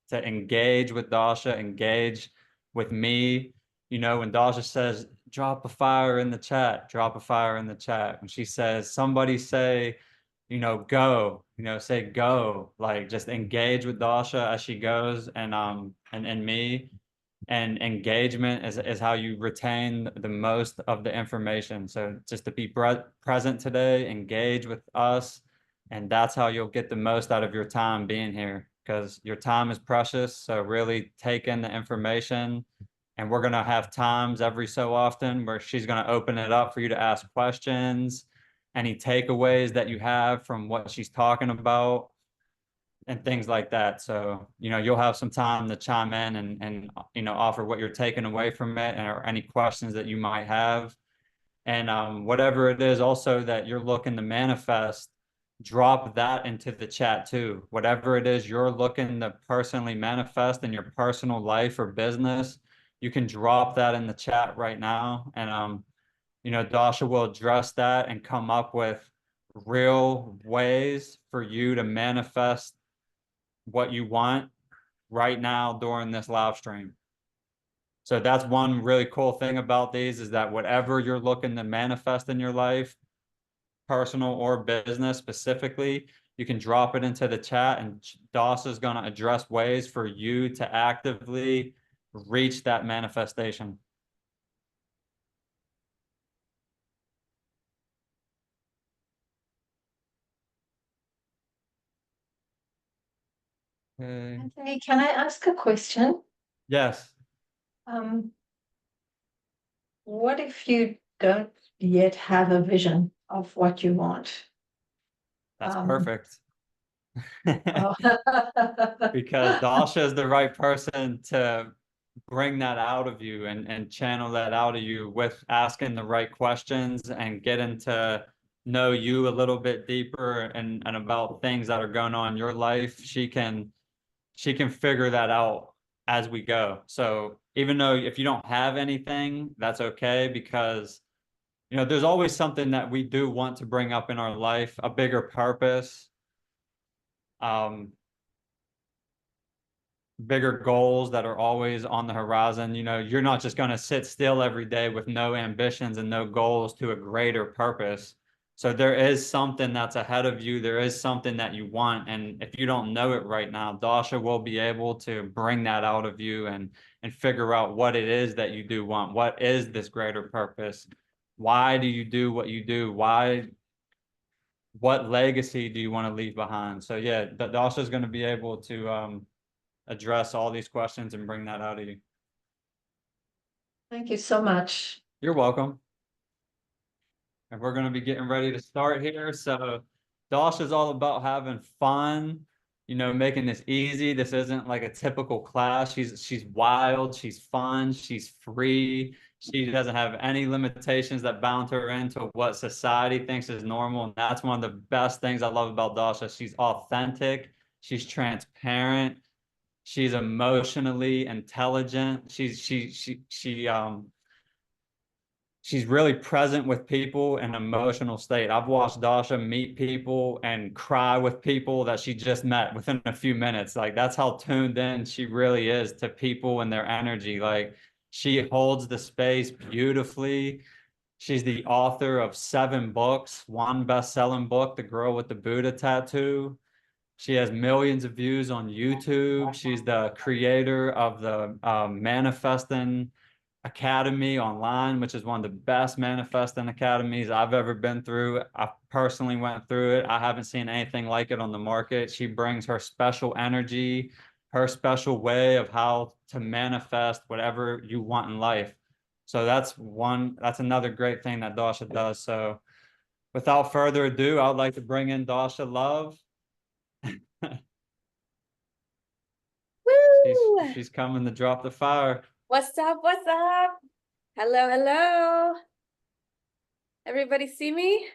to engage with Dasha, engage with me. You know, when Dasha says, drop a fire in the chat, drop a fire in the chat. When she says, somebody say, you know, go, you know, say go, like just engage with Dasha as she goes, and me. And engagement is how you retain the most of the information. So just to be present today, engage with us, and that's how you'll get the most out of your time being here, because your time is precious. So really take in the information, and we're going to have times every so often where she's going to open it up for you to ask questions, any takeaways that you have from what she's talking about and things like that. So, you know, you'll have some time to chime in and you know, offer what you're taking away from it, and or any questions that you might have. And whatever it is also that you're looking to manifest, drop that into the chat too. Whatever it is you're looking to personally manifest in your personal life or business, you can drop that in the chat right now. And you know, Dasha will address that and come up with real ways for you to manifest what you want right now during this live stream. So that's one really cool thing about these, is that whatever you're looking to manifest in your life, personal or business specifically, you can drop it into the chat, and Dasha is going to address ways for you to actively reach that manifestation. Okay. Anthony, can I ask a question? Yes. What if you don't yet have a vision of what you want? That's perfect. Oh. Because Dasha is the right person to bring that out of you, and channel that out of you with asking the right questions and getting to know you a little bit deeper, and about things that are going on in your life. She can figure that out as we go. So even though if you don't have anything, that's okay, because you know there's always something that we do want to bring up in our life, a bigger purpose, um, bigger goals that are always on the horizon. You know, you're not just going to sit still every day with no ambitions and no goals to a greater purpose. So there is something that's ahead of you. There is something that you want. And if you don't know it right now, Dasha will be able to bring that out of you, and figure out what it is that you do want. What is this greater purpose? Why do you do what you do? What legacy do you want to leave behind? So yeah, Dasha is going to be able to address all these questions and bring that out of you. Thank you so much. You're welcome. And we're going to be getting ready to start here. So Dasha is all about having fun, you know, making this easy. This isn't like a typical class. She's wild, she's fun, she's free. She doesn't have any limitations that bound her into what society thinks is normal. And that's one of the best things I love about Dasha. She's authentic, she's transparent, she's emotionally intelligent. She's really present with people in an emotional state. I've watched Dasha meet people and cry with people that she just met within a few minutes. Like that's how tuned in she really is to people and their energy. Like she holds the space beautifully. She's the author of 7 books, one best-selling book, The Girl with the Buddha Tattoo. She has millions of views on YouTube. She's the creator of the Manifesting Academy online, which is one of the best manifesting academies I've ever been through. I personally went through it. I haven't seen anything like it on the market. She brings her special energy, her special way of how to manifest whatever you want in life. So that's another great thing that Dasha does. So without further ado, I would like to bring in Dasha Love. Woo! She's coming to drop the fire. What's up? What's up? Hello, hello. Everybody see me?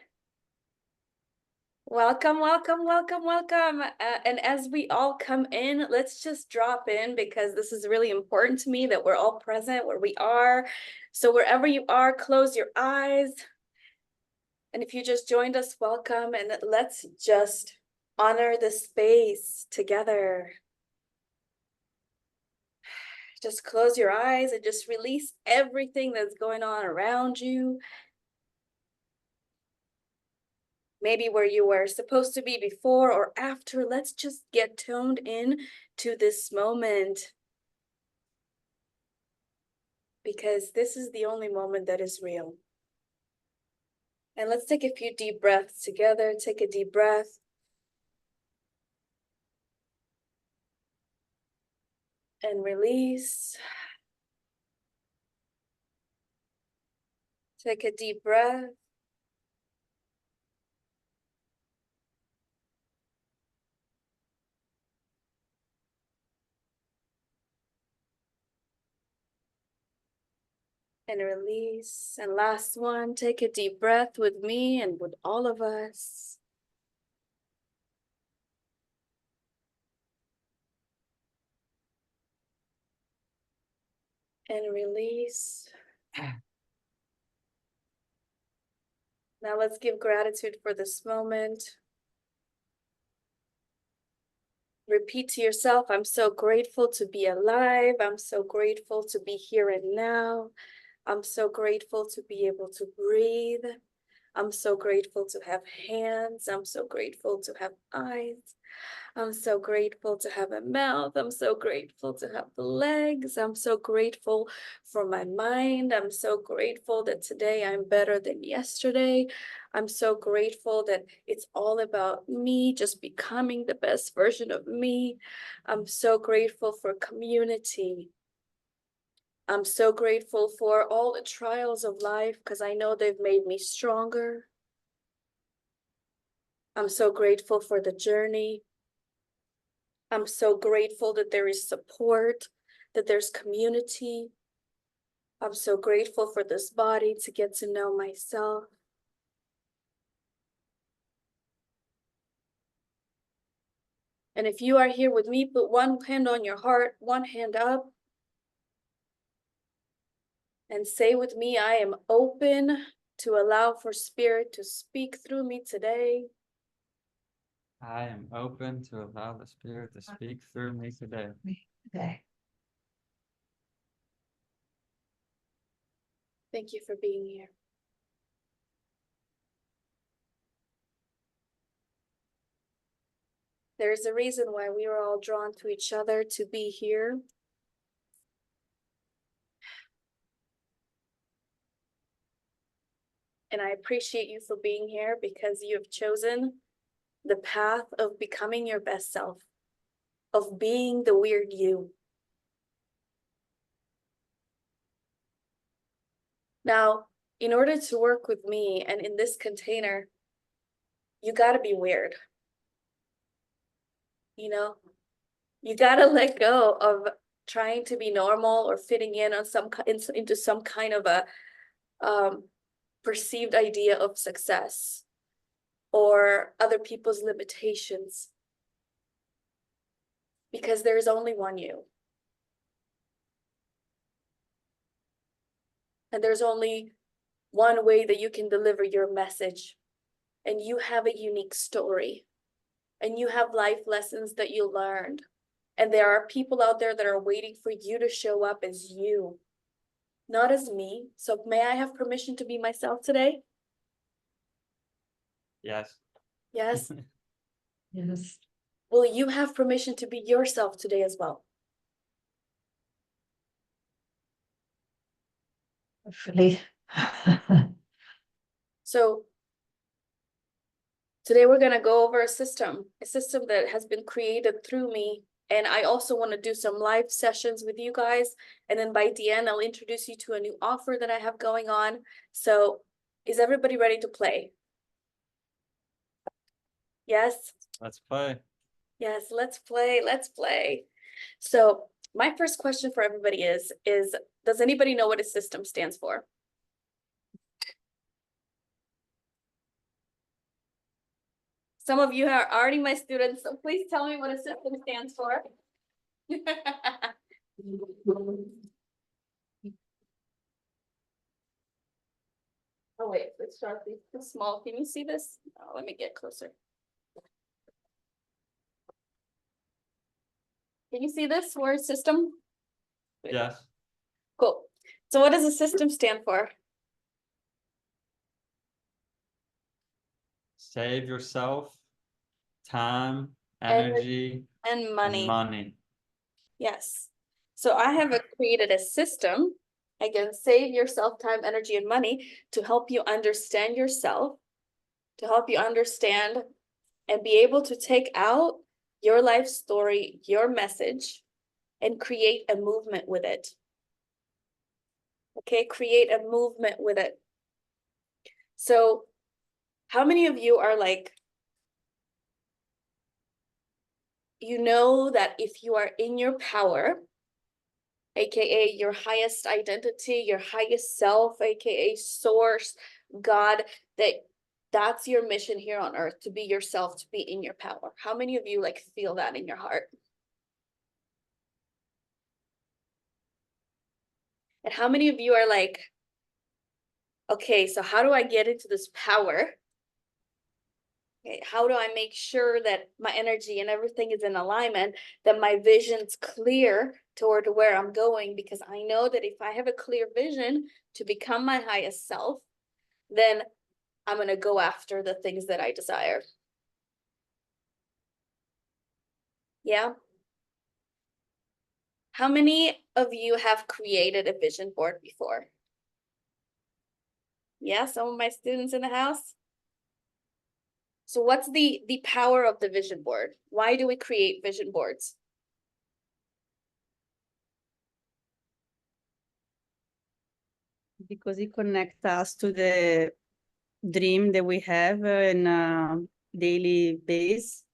Welcome, welcome, welcome, welcome. And as we all come in, let's just drop in, because this is really important to me that we're all present where we are. So wherever you are, close your eyes. And if you just joined us, welcome. And let's just honor the space together. Just close your eyes and just release everything that's going on around you. Maybe where you were supposed to be before or after. Let's just get tuned in to this moment, because this is the only moment that is real. And let's take a few deep breaths together. Take a deep breath. And release. Take a deep breath. And release. And last one, take a deep breath with me and with all of us. And release. Now let's give gratitude for this moment. Repeat to yourself, I'm so grateful to be alive. I'm so grateful to be here and now. I'm so grateful to be able to breathe. I'm so grateful to have hands. I'm so grateful to have eyes. I'm so grateful to have a mouth. I'm so grateful to have legs. I'm so grateful for my mind. I'm so grateful that today I'm better than yesterday. I'm so grateful that it's all about me just becoming the best version of me. I'm so grateful for community. I'm so grateful for all the trials of life because I know they've made me stronger. I'm so grateful for the journey. I'm so grateful that there is support, that there's community. I'm so grateful for this body to get to know myself. And if you are here with me, put one hand on your heart, one hand up, and say with me, I am open to allow for spirit to speak through me today. I am open to allow the Spirit to speak through me today. Okay. Thank you for being here. There's a reason why we are all drawn to each other to be here. And I appreciate you for being here because you have chosen the path of becoming your best self, of being the weird you. Now, in order to work with me and in this container, you got to be weird. You know, you got to let go of trying to be normal or fitting in on into some kind of a perceived idea of success or other people's limitations, because there is only one you. And there's only one way that you can deliver your message. And you have a unique story. And you have life lessons that you learned. And there are people out there that are waiting for you to show up as you, not as me. So may I have permission to be myself today? Yes. Yes. Yes. Will you have permission to be yourself today as well? Hopefully. So today we're going to go over a system that has been created through me. And I also want to do some live sessions with you guys. And then by the end, I'll introduce you to a new offer that I have going on. So is everybody ready to play? Yes? Let's play. Yes, let's play. Let's play. So my first question for everybody is does anybody know what a system stands for? Some of you are already my students, so please tell me what a system stands for. Oh wait, let's start this small. Can you see this? Oh, let me get closer. Can you see this word system? Yes. Cool. So what does the system stand for? Save yourself time, Energy energy, and and money. money. Yes. So I have created a system, again, save yourself time, energy, and money to help you understand yourself, to help you understand and be able to take out your life story, your message, and create a movement with it. Okay, create a movement with it. So how many of you are like, you know that if you are in your power, aka your highest identity, your highest self, aka source, God, that's your mission here on earth, to be yourself, to be in your power. How many of you like feel that in your heart? And how many of you are like, okay, so how do I get into this power? Okay, how do I make sure that my energy and everything is in alignment, that my vision's clear toward where I'm going? Because I know that if I have a clear vision to become my highest self, then I'm going to go after the things that I desire. Yeah. How many of you have created a vision board before? Yeah, some of my students in the house. So what's the power of the vision board? Why do we create vision boards? Because it connects us to the dream that we have in a daily base,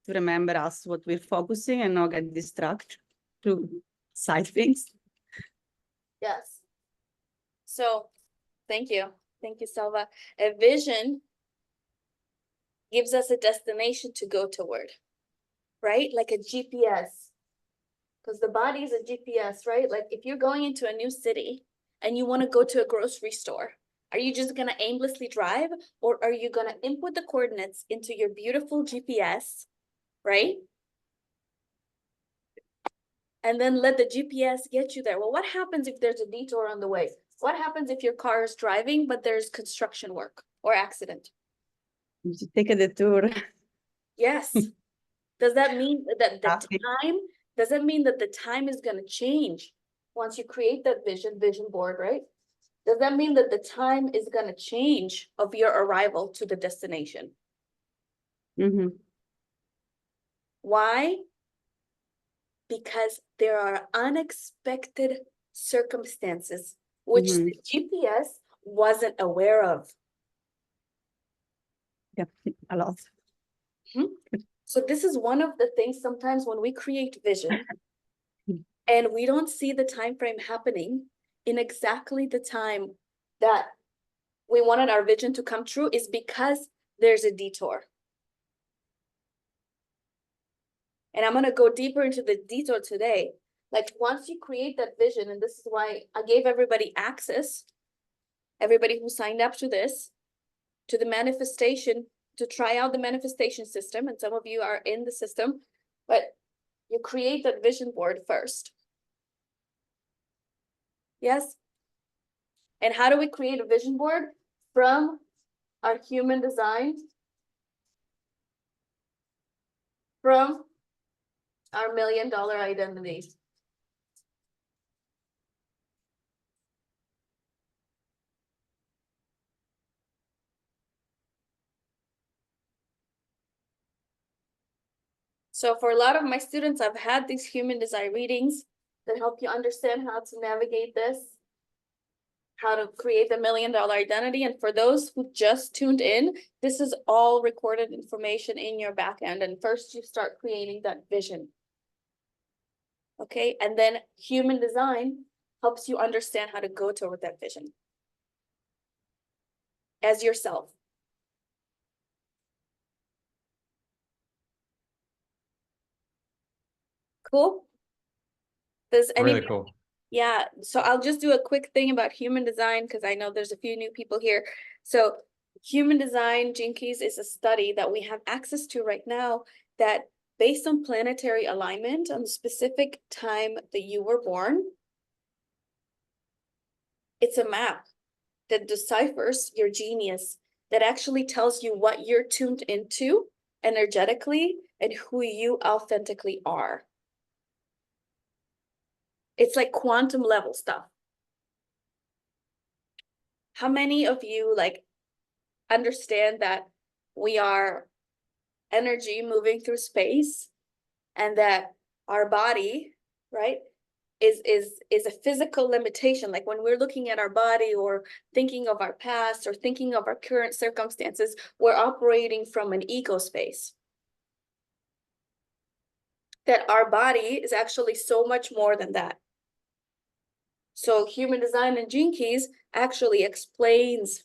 to remember us what we're focusing and not get distracted to side things. Yes. So thank you. Thank you, Selva. A vision gives us a destination to go toward, right? Like a GPS. Because the body is a GPS, right? Like if you're going into a new city and you want to go to a grocery store, are you just going to aimlessly drive, or are you going to input the coordinates into your beautiful GPS, right? And then let the GPS get you there. Well, what happens if there's a detour on the way? What happens if your car is driving, but there's construction work or accident? You should take a detour. Yes. Does that mean that the Happy. time, does that mean that the time is going to change once you create that vision board, right? Does that mean that the time is going to change of your arrival to the destination? Mm-hmm. Why? Because there are unexpected circumstances which Mm-hmm. the GPS wasn't aware of. Yeah, a lot. So this is one of the things sometimes when we create vision and we don't see the time frame happening in exactly the time that we wanted our vision to come true, is because there's a detour. And I'm going to go deeper into the detour today. Like once you create that vision, and this is why I gave everybody access, everybody who signed up to this, to the manifestation, to try out the manifestation system. And some of you are in the system, but you create that vision board first. Yes. And how do we create a vision board? From our human design, from our $1 million identities. So for a lot of my students, I've had these human design readings that help you understand how to navigate this, how to create the $1 million identity. And for those who just tuned in, this is all recorded information in your back end. And first you start creating that vision. Okay, and then human design helps you understand how to go toward that vision as yourself. Cool. Does Really anybody? cool. Yeah, so I'll just do a quick thing about human design because I know there's a few new people here. So human design, Jinkies, is a study that we have access to right now that based on planetary alignment on the specific time that you were born. It's a map that deciphers your genius, that actually tells you what you're tuned into energetically and who you authentically are. It's like quantum level stuff. How many of you like understand that we are energy moving through space, and that our body, right, is a physical limitation? Like when we're looking at our body or thinking of our past or thinking of our current circumstances, we're operating from an ego space. That our body is actually so much more than that. So human design and Gene Keys actually explains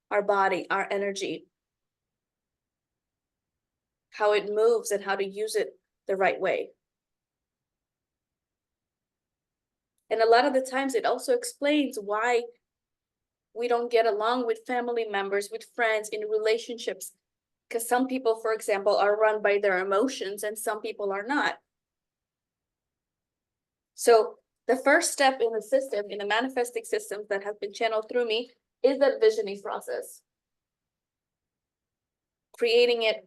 our body, our energy, how it moves and how to use it the right way. And a lot of the times it also explains why we don't get along with family members, with friends, in relationships. Because some people, for example, are run by their emotions and some people are not. So the first step in the system, in the manifesting systems that have been channeled through me, is that visioning process. Creating it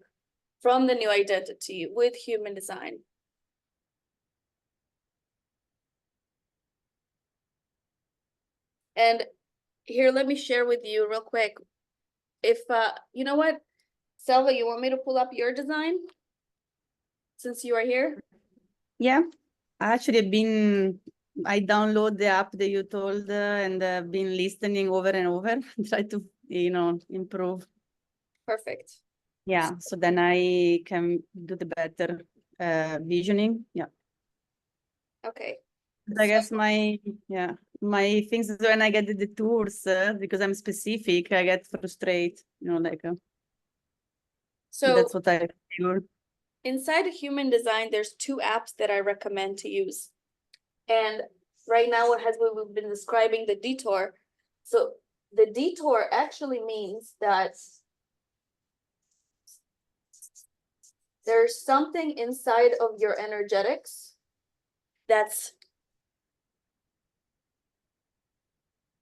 from the new identity with human design. And here, let me share with you real quick. If, you know what, Selva, you want me to pull up your design since you are here? Yeah, actually, I download the app that you told and been listening over and over, try to, improve. Perfect. Yeah, so then I can do the better visioning. Yeah. Okay. I guess my things is when I get the tours, because I'm specific, I get frustrated, So that's what I feel. inside of human design, there's 2 apps that I recommend to use. And right now, as we've been describing the detour, so the detour actually means that there's something inside of your energetics that's,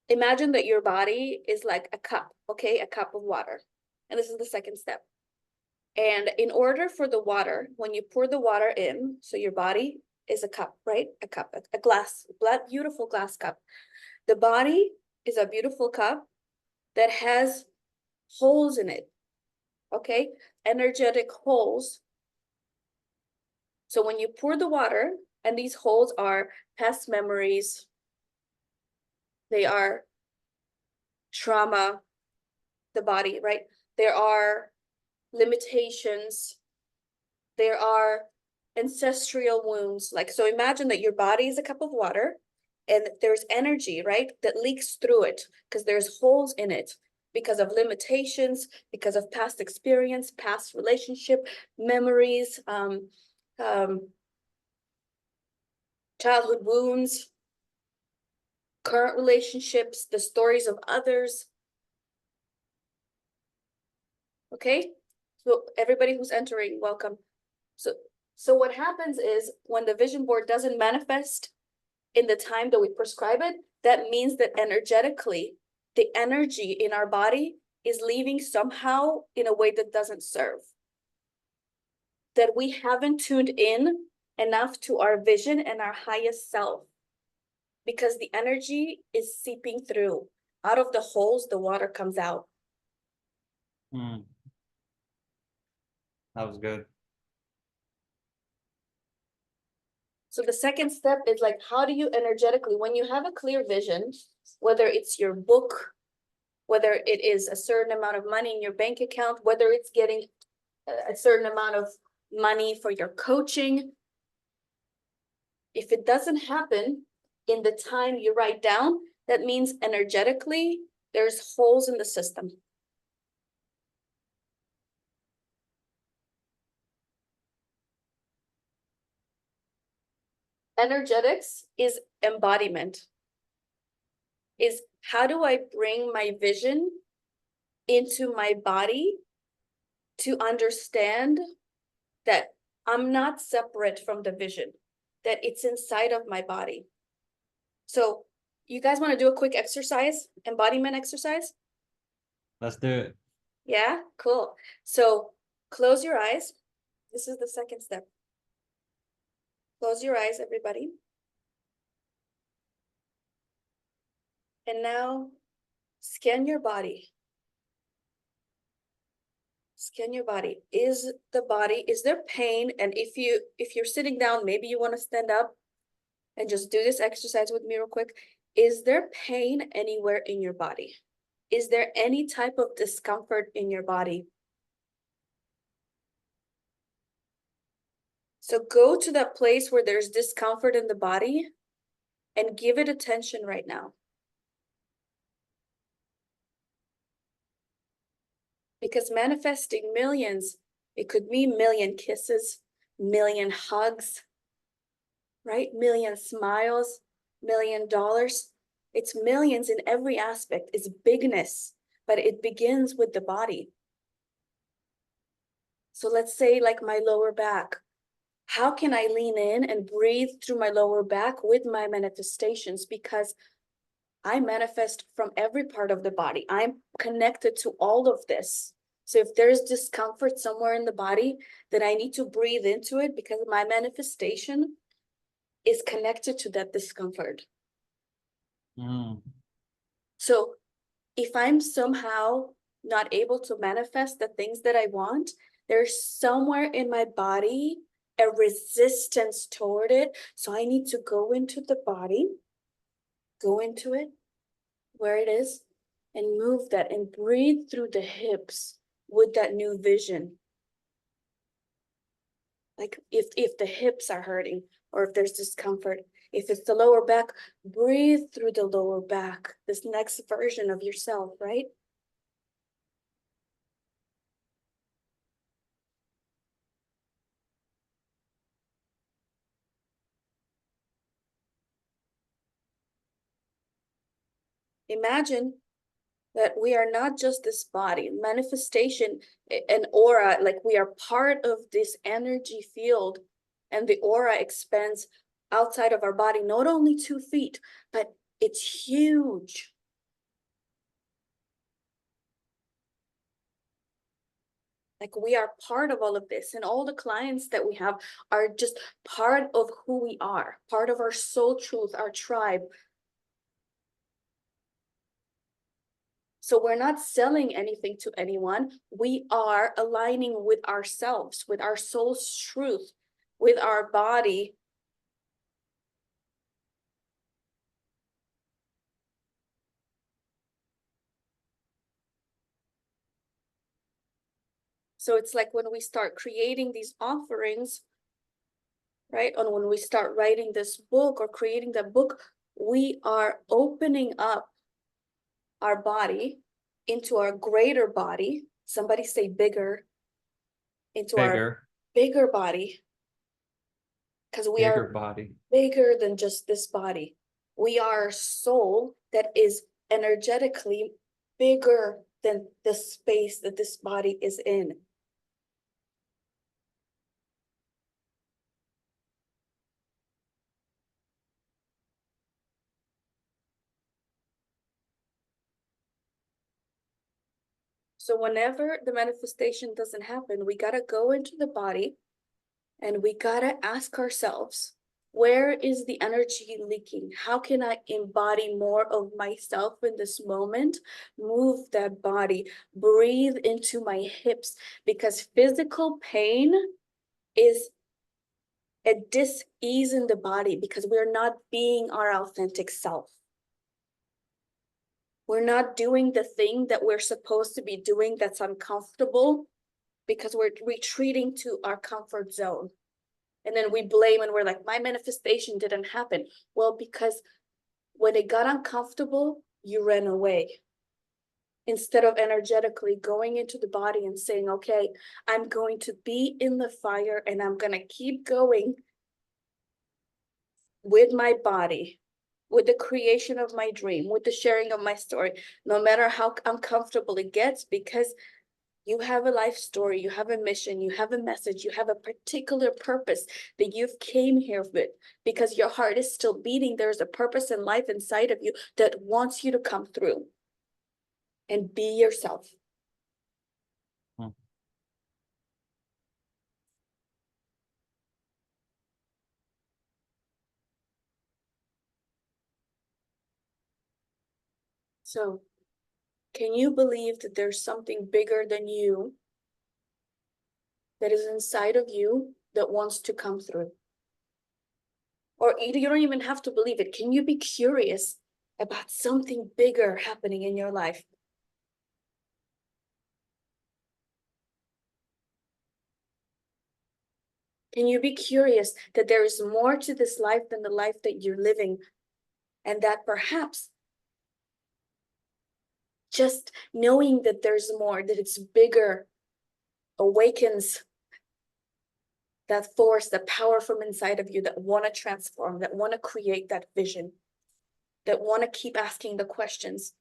imagine that your body is like a cup, okay? A cup of water. And this is the second step. And in order for the water, when you pour the water in, so your body is a cup, right? A cup, a glass, beautiful glass cup. The body is a beautiful cup that has holes in it, okay? Energetic holes. So when you pour the water, and these holes are past memories, they are trauma, the body, right? There are limitations, there are ancestral wounds. Like, so imagine that your body is a cup of water and there's energy, right, that leaks through it because there's holes in it because of limitations, because of past experience, past relationship, memories, childhood wounds, current relationships, the stories of others. Okay, so everybody who's entering, welcome. So what happens is when the vision board doesn't manifest in the time that we prescribe it, that means that energetically, the energy in our body is leaving somehow in a way that doesn't serve. That we haven't tuned in enough to our vision and our highest self, because the energy is seeping through. Out of the holes, the water comes out. That was good. So the second step is like, how do you energetically, when you have a clear vision, whether it's your book, whether it is a certain amount of money in your bank account, whether it's getting a certain amount of money for your coaching, if it doesn't happen in the time you write down, that means energetically, there's holes in the system. Energetics is embodiment. Is how do I bring my vision into my body to understand that I'm not separate from the vision, that it's inside of my body. So you guys want to do a quick exercise, embodiment exercise? Let's do it. Yeah, cool. So close your eyes. This is the second step. Close your eyes, everybody. And now scan your body. Scan your body. Is there pain? And if you're sitting down, maybe you want to stand up and just do this exercise with me real quick. Is there pain anywhere in your body? Is there any type of discomfort in your body? So go to that place where there's discomfort in the body and give it attention right now. Because manifesting millions, it could mean million kisses, million hugs, right? Million smiles, $1,000,000. It's millions in every aspect. It's bigness, but it begins with the body. So let's say like my lower back. How can I lean in and breathe through my lower back with my manifestations? Because I manifest from every part of the body. I'm connected to all of this. So if there's discomfort somewhere in the body, then I need to breathe into it because my manifestation is connected to that discomfort. So if I'm somehow not able to manifest the things that I want, there's somewhere in my body a resistance toward it. So I need to go into the body, go into it, where it is, and move that and breathe through the hips with that new vision. Like if the hips are hurting or if there's discomfort, if it's the lower back, breathe through the lower back, this next version of yourself, right? Imagine that we are not just this body, manifestation, an aura, like we are part of this energy field, and the aura expands outside of our body, not only 2 feet, but it's huge. Like we are part of all of this, and all the clients that we have are just part of who we are, part of our soul truth, our tribe. So we're not selling anything to anyone. We are aligning with ourselves, with our soul's truth, with our body. So it's like when we start creating these offerings, right? And when we start writing this book or creating the book, we are opening up our body into our greater body. Somebody say bigger. Into our bigger body. Because we are body. Bigger than just this body. We are a soul that is energetically bigger than the space that this body is in. So whenever the manifestation doesn't happen, we gotta go into the body and we gotta ask ourselves, where is the energy leaking? How can I embody more of myself in this moment? Move that body, breathe into my hips, because physical pain is a dis-ease in the body because we're not being our authentic self. We're not doing the thing that we're supposed to be doing that's uncomfortable because we're retreating to our comfort zone. And then we blame and we're like, my manifestation didn't happen. Well, because when it got uncomfortable, you ran away. Instead of energetically going into the body and saying, okay, I'm going to be in the fire and I'm going to keep going with my body, with the creation of my dream, with the sharing of my story, no matter how uncomfortable it gets, because You have a life story, you have a mission, you have a message, you have a particular purpose that you've came here with because your heart is still beating. There's a purpose in life inside of you that wants you to come through and be yourself. Hmm. So, can you believe that there's something bigger than you that is inside of you that wants to come through? Or you don't even have to believe it. Can you be curious about something bigger happening in your life? Can you be curious that there is more to this life than the life that you're living? And that perhaps just knowing that there's more, that it's bigger, awakens that force, that power from inside of you that want to transform, that want to create that vision, that want to keep asking the questions.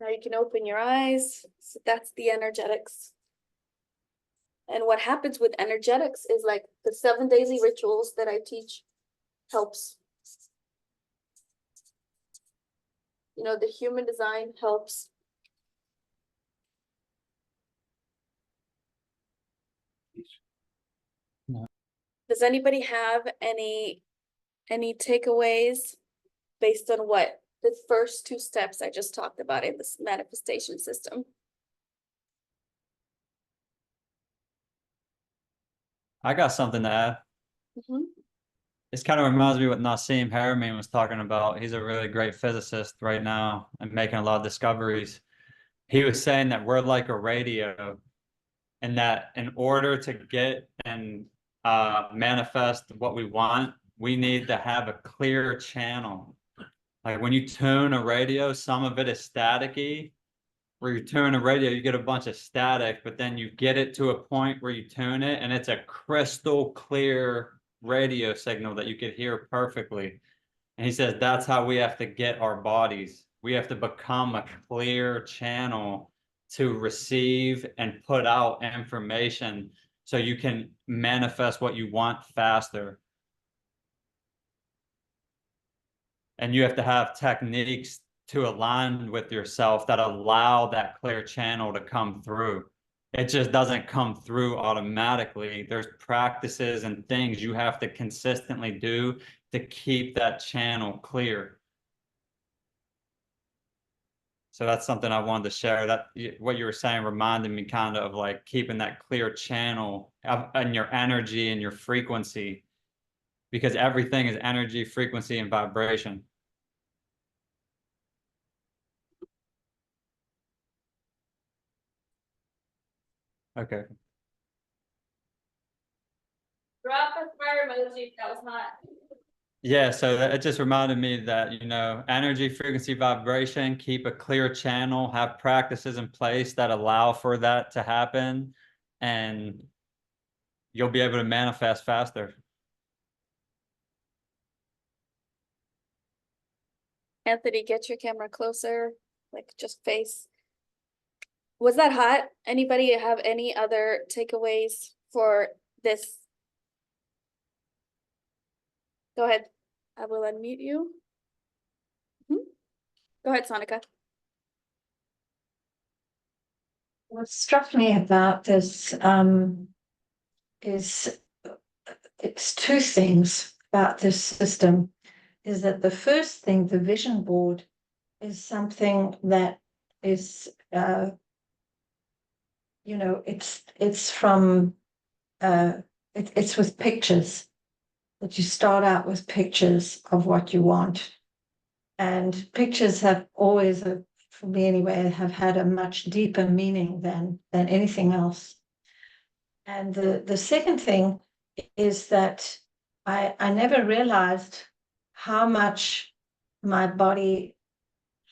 Now you can open your eyes. So that's the energetics. And what happens with energetics is like the 7 daily rituals that I teach helps. You know, the human design helps. No. Does anybody have any takeaways based on what the first 2 steps I just talked about in this manifestation system? I got something to add. Mhm. This kind of reminds me of what Nassim Haramein was talking about. He's a really great physicist right now and making a lot of discoveries. He was saying that we're like a radio, and that in order to get and manifest what we want, we need to have a clear channel. Like when you tune a radio, some of it is staticky. Where you tune a radio, you get a bunch of static, but then you get it to a point where you tune it and it's a crystal clear radio signal that you could hear perfectly. And he says that's how we have to get our bodies. We have to become a clear channel to receive and put out information so you can manifest what you want faster. And you have to have techniques to align with yourself that allow that clear channel to come through. It just doesn't come through automatically. There's practices and things you have to consistently do to keep that channel clear. So that's something I wanted to share. That what you were saying reminded me kind of like keeping that clear channel and your energy and your frequency, because everything is energy, frequency, and vibration. Okay. Drop a fire emoji. That was not. Yeah, so it just reminded me that, energy, frequency, vibration, keep a clear channel, have practices in place that allow for that to happen, and you'll be able to manifest faster. Anthony, get your camera closer, like just face. Was that hot? Anybody have any other takeaways for this? Go ahead. I will unmute you. Go ahead, Sonika. What struck me about this is it's 2 things about this system. Is that the first thing, the vision board, is something that is, it's from, it's with pictures, that you start out with pictures of what you want. And pictures have always, for me anyway, have had a much deeper meaning than anything else. And the second thing is that I never realized how much my body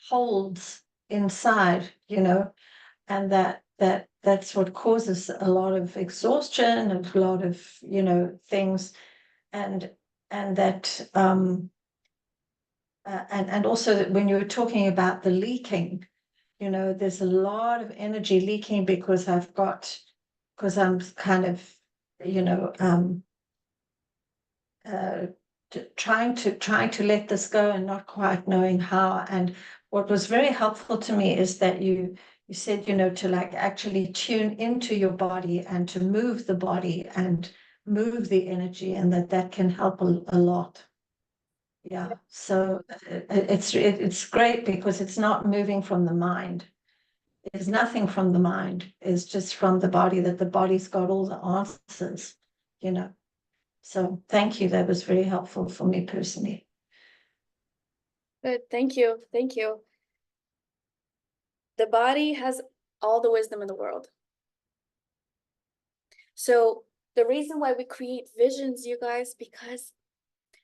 holds inside, and that that's what causes a lot of exhaustion and a lot of, you know, things, and that and also that when you were talking about the leaking, you know, there's a lot of energy leaking because I'm kind of, you know, trying to let this go and not quite knowing how. And what was very helpful to me is that you said, you know, to like actually tune into your body and to move the body and move the energy, and that can help a lot. Yeah, so it's great because it's not moving from the mind. There's nothing from the mind. It's just from the body, that the body's got all the answers, you know. So thank you. That was very helpful for me personally. Good. Thank you. Thank you. The body has all the wisdom in the world. So the reason why we create visions, you guys, because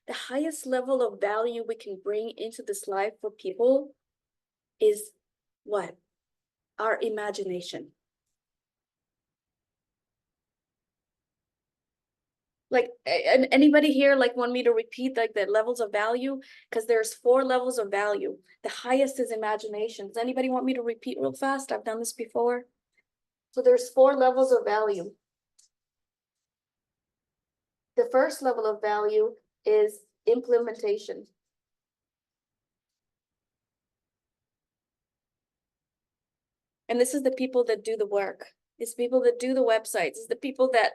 the highest level of value we can bring into this life for people is what? Our imagination. Like, and anybody here like want me to repeat like the levels of value? Because there's 4 levels of value. The highest is imagination. Does anybody want me to repeat real fast? I've done this before. So there's 4 levels of value. The first level of value is implementation. And this is the people that do the work. It's people that do the websites. It's the people that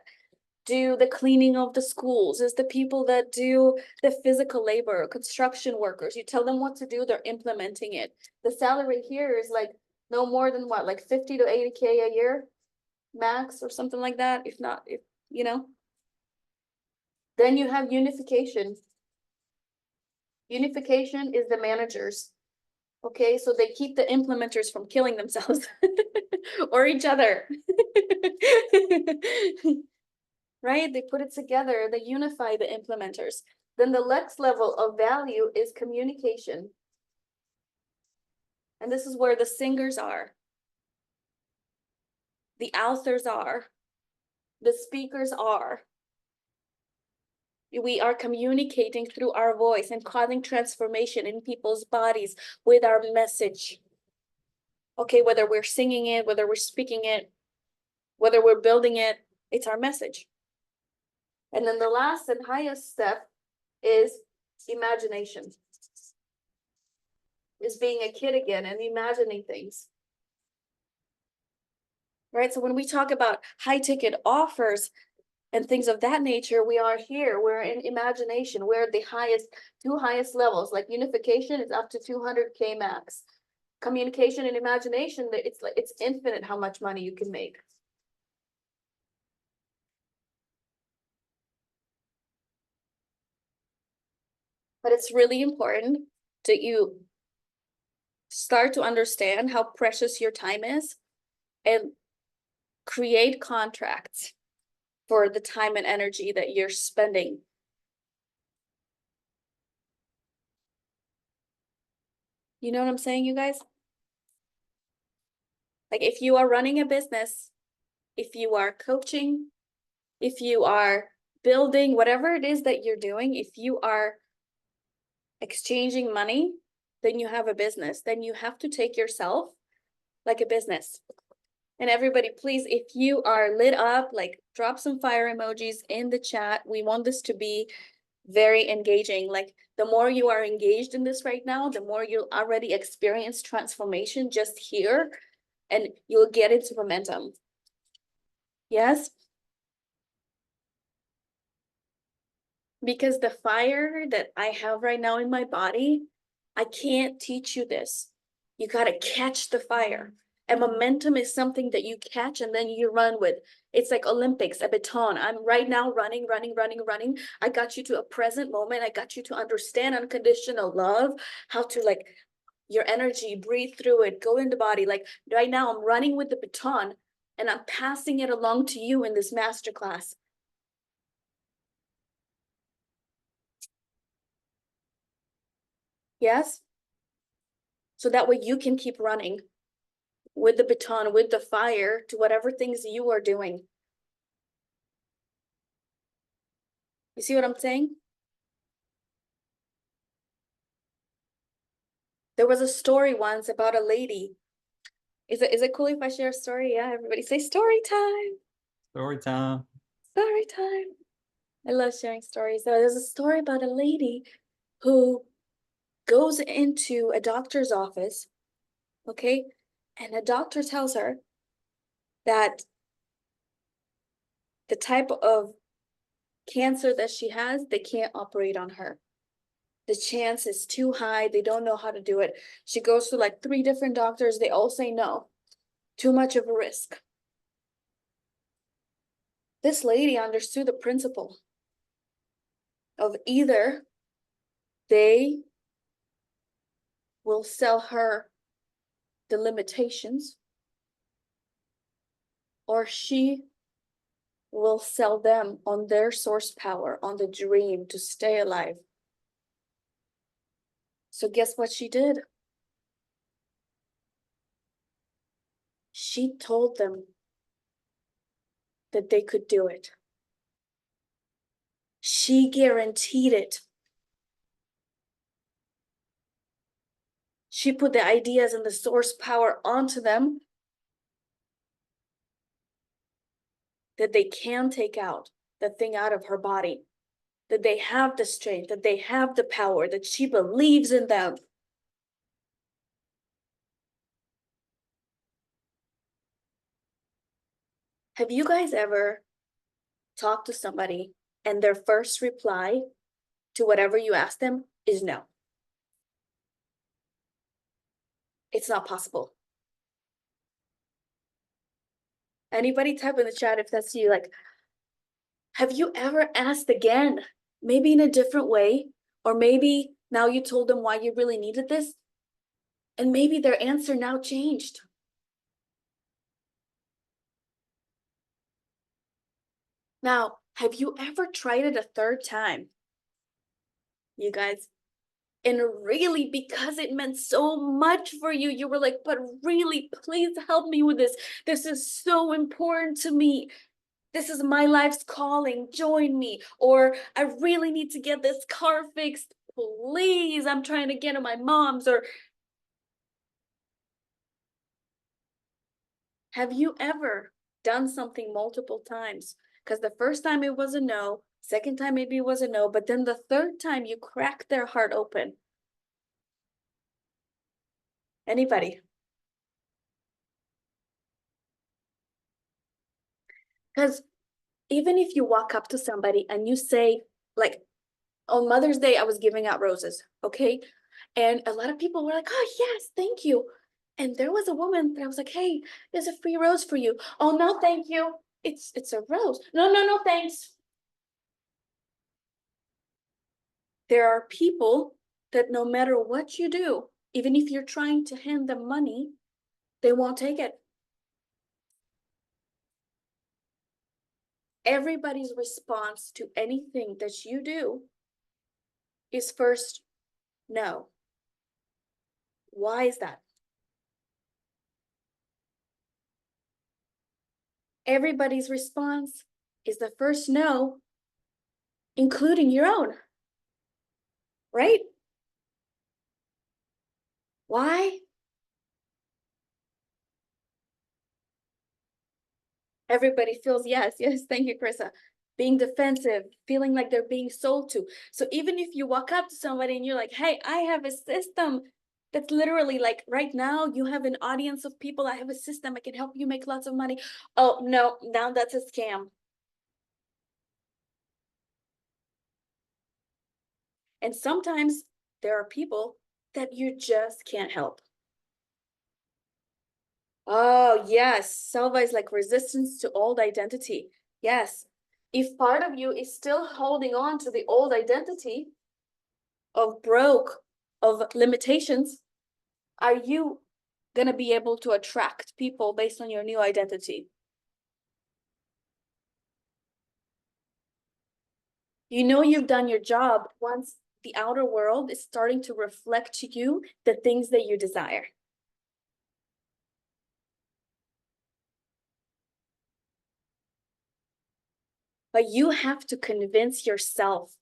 do the cleaning of the schools. It's the people that do the physical labor, construction workers. You tell them what to do, they're implementing it. The salary here is like no more than what, like 50 to 80K a year max or something like that. If not, if you know. Then you have unification. Unification is the managers. Okay, so they keep the implementers from killing themselves or each other. Right? They put it together, they unify the implementers. Then the next level of value is communication. And this is where the singers are, the authors are, the speakers are. We are communicating through our voice and causing transformation in people's bodies with our message. Okay, whether we're singing it, whether we're speaking it, whether we're building it, it's our message. And then the last and highest step is imagination. Is being a kid again and imagining things. Right? So when we talk about high ticket offers and things of that nature, we are here. We're in imagination. We're at the two highest levels. Like unification is up to 200K max. Communication and imagination, it's infinite how much money you can make. But it's really important that you start to understand how precious your time is and create contracts for the time and energy that you're spending. You know what I'm saying, you guys? Like if you are running a business, if you are coaching, if you are building, whatever it is that you're doing, if you are exchanging money, then you have a business. Then you have to take yourself like a business. And everybody, please, if you are lit up, like drop some fire emojis in the chat. We want this to be very engaging. Like the more you are engaged in this right now, the more you'll already experience transformation just here, and you'll get into momentum. Yes? Because the fire that I have right now in my body, I can't teach you this. You got to catch the fire. And momentum is something that you catch and then you run with. It's like Olympics, a baton. I'm right now running. I got you to a present moment. I got you to understand unconditional love, how to like your energy, breathe through it, go in the body. Like right now I'm running with the baton and I'm passing it along to you in this masterclass. Yes? So that way you can keep running. with the baton, with the fire, to whatever things you are doing. You see what I'm saying? There was a story once about a lady. Is it cool if I share a story? Yeah, everybody say story time. Story time. Story time. I love sharing stories. So there's a story about a lady who goes into a doctor's office, okay? And the doctor tells her that the type of cancer that she has, they can't operate on her. The chance is too high. They don't know how to do it. She goes to like 3 different doctors. They all say no. Too much of a risk. This lady understood the principle of either they will sell her the limitations, or she will sell them on their source power, on the dream to stay alive. So guess what she did? She told them that they could do it. She guaranteed it. She put the ideas and the source power onto them that they can take out the thing out of her body, that they have the strength, that they have the power, that she believes in them. Have you guys ever talked to somebody and their first reply to whatever you ask them is no? It's not possible. Anybody type in the chat if that's you. Like, have you ever asked again, maybe in a different way, or maybe now you told them why you really needed this, and maybe their answer now changed? Now, have you ever tried it a third time, you guys? And really, because it meant so much for you, you were like, but really, please help me with this. This is so important to me. This is my life's calling. Join me. Or I really need to get this car fixed. Please, I'm trying to get to my mom's. Or have you ever done something multiple times? Because the first time it was a no, second time maybe it was a no, but then the third time you cracked their heart open. Anybody? Because even if you walk up to somebody and you say, like, on Mother's Day, I was giving out roses, okay? And a lot of people were like, oh, yes, thank you. And there was a woman that I was like, hey, there's a free rose for you. Oh, no, thank you. It's a rose. No, no, no, thanks. There are people that no matter what you do, even if you're trying to hand them money, they won't take it. Everybody's response to anything that you do is first, no. Why is that? Everybody's response is the first no, including your own, right? Why? Everybody feels yes, yes, thank you, Carissa. Being defensive, feeling like they're being sold to. So even if you walk up to somebody and you're like, hey, I have a system that's literally like right now you have an audience of people. I have a system. I can help you make lots of money. Oh, no, now that's a scam. And sometimes there are people that you just can't help. Oh, yes. Selva is like resistance to old identity. Yes. If part of you is still holding on to the old identity of broke, of limitations, are you going to be able to attract people based on your new identity? You know you've done your job once the outer world is starting to reflect to you the things that you desire. But you have to convince yourself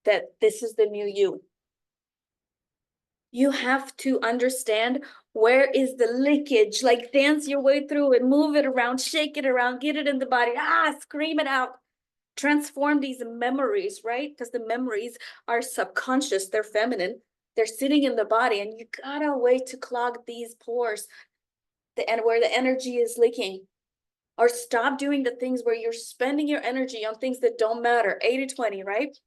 that this is the new you. You have to understand where is the leakage, like dance your way through it, move it around, shake it around, get it in the body, scream it out, transform these memories, right? Because the memories are subconscious, they're feminine, they're sitting in the body, and you got a way to clog these pores, and where the energy is leaking. Or stop doing the things where you're spending your energy on things that don't matter, 80-20, right?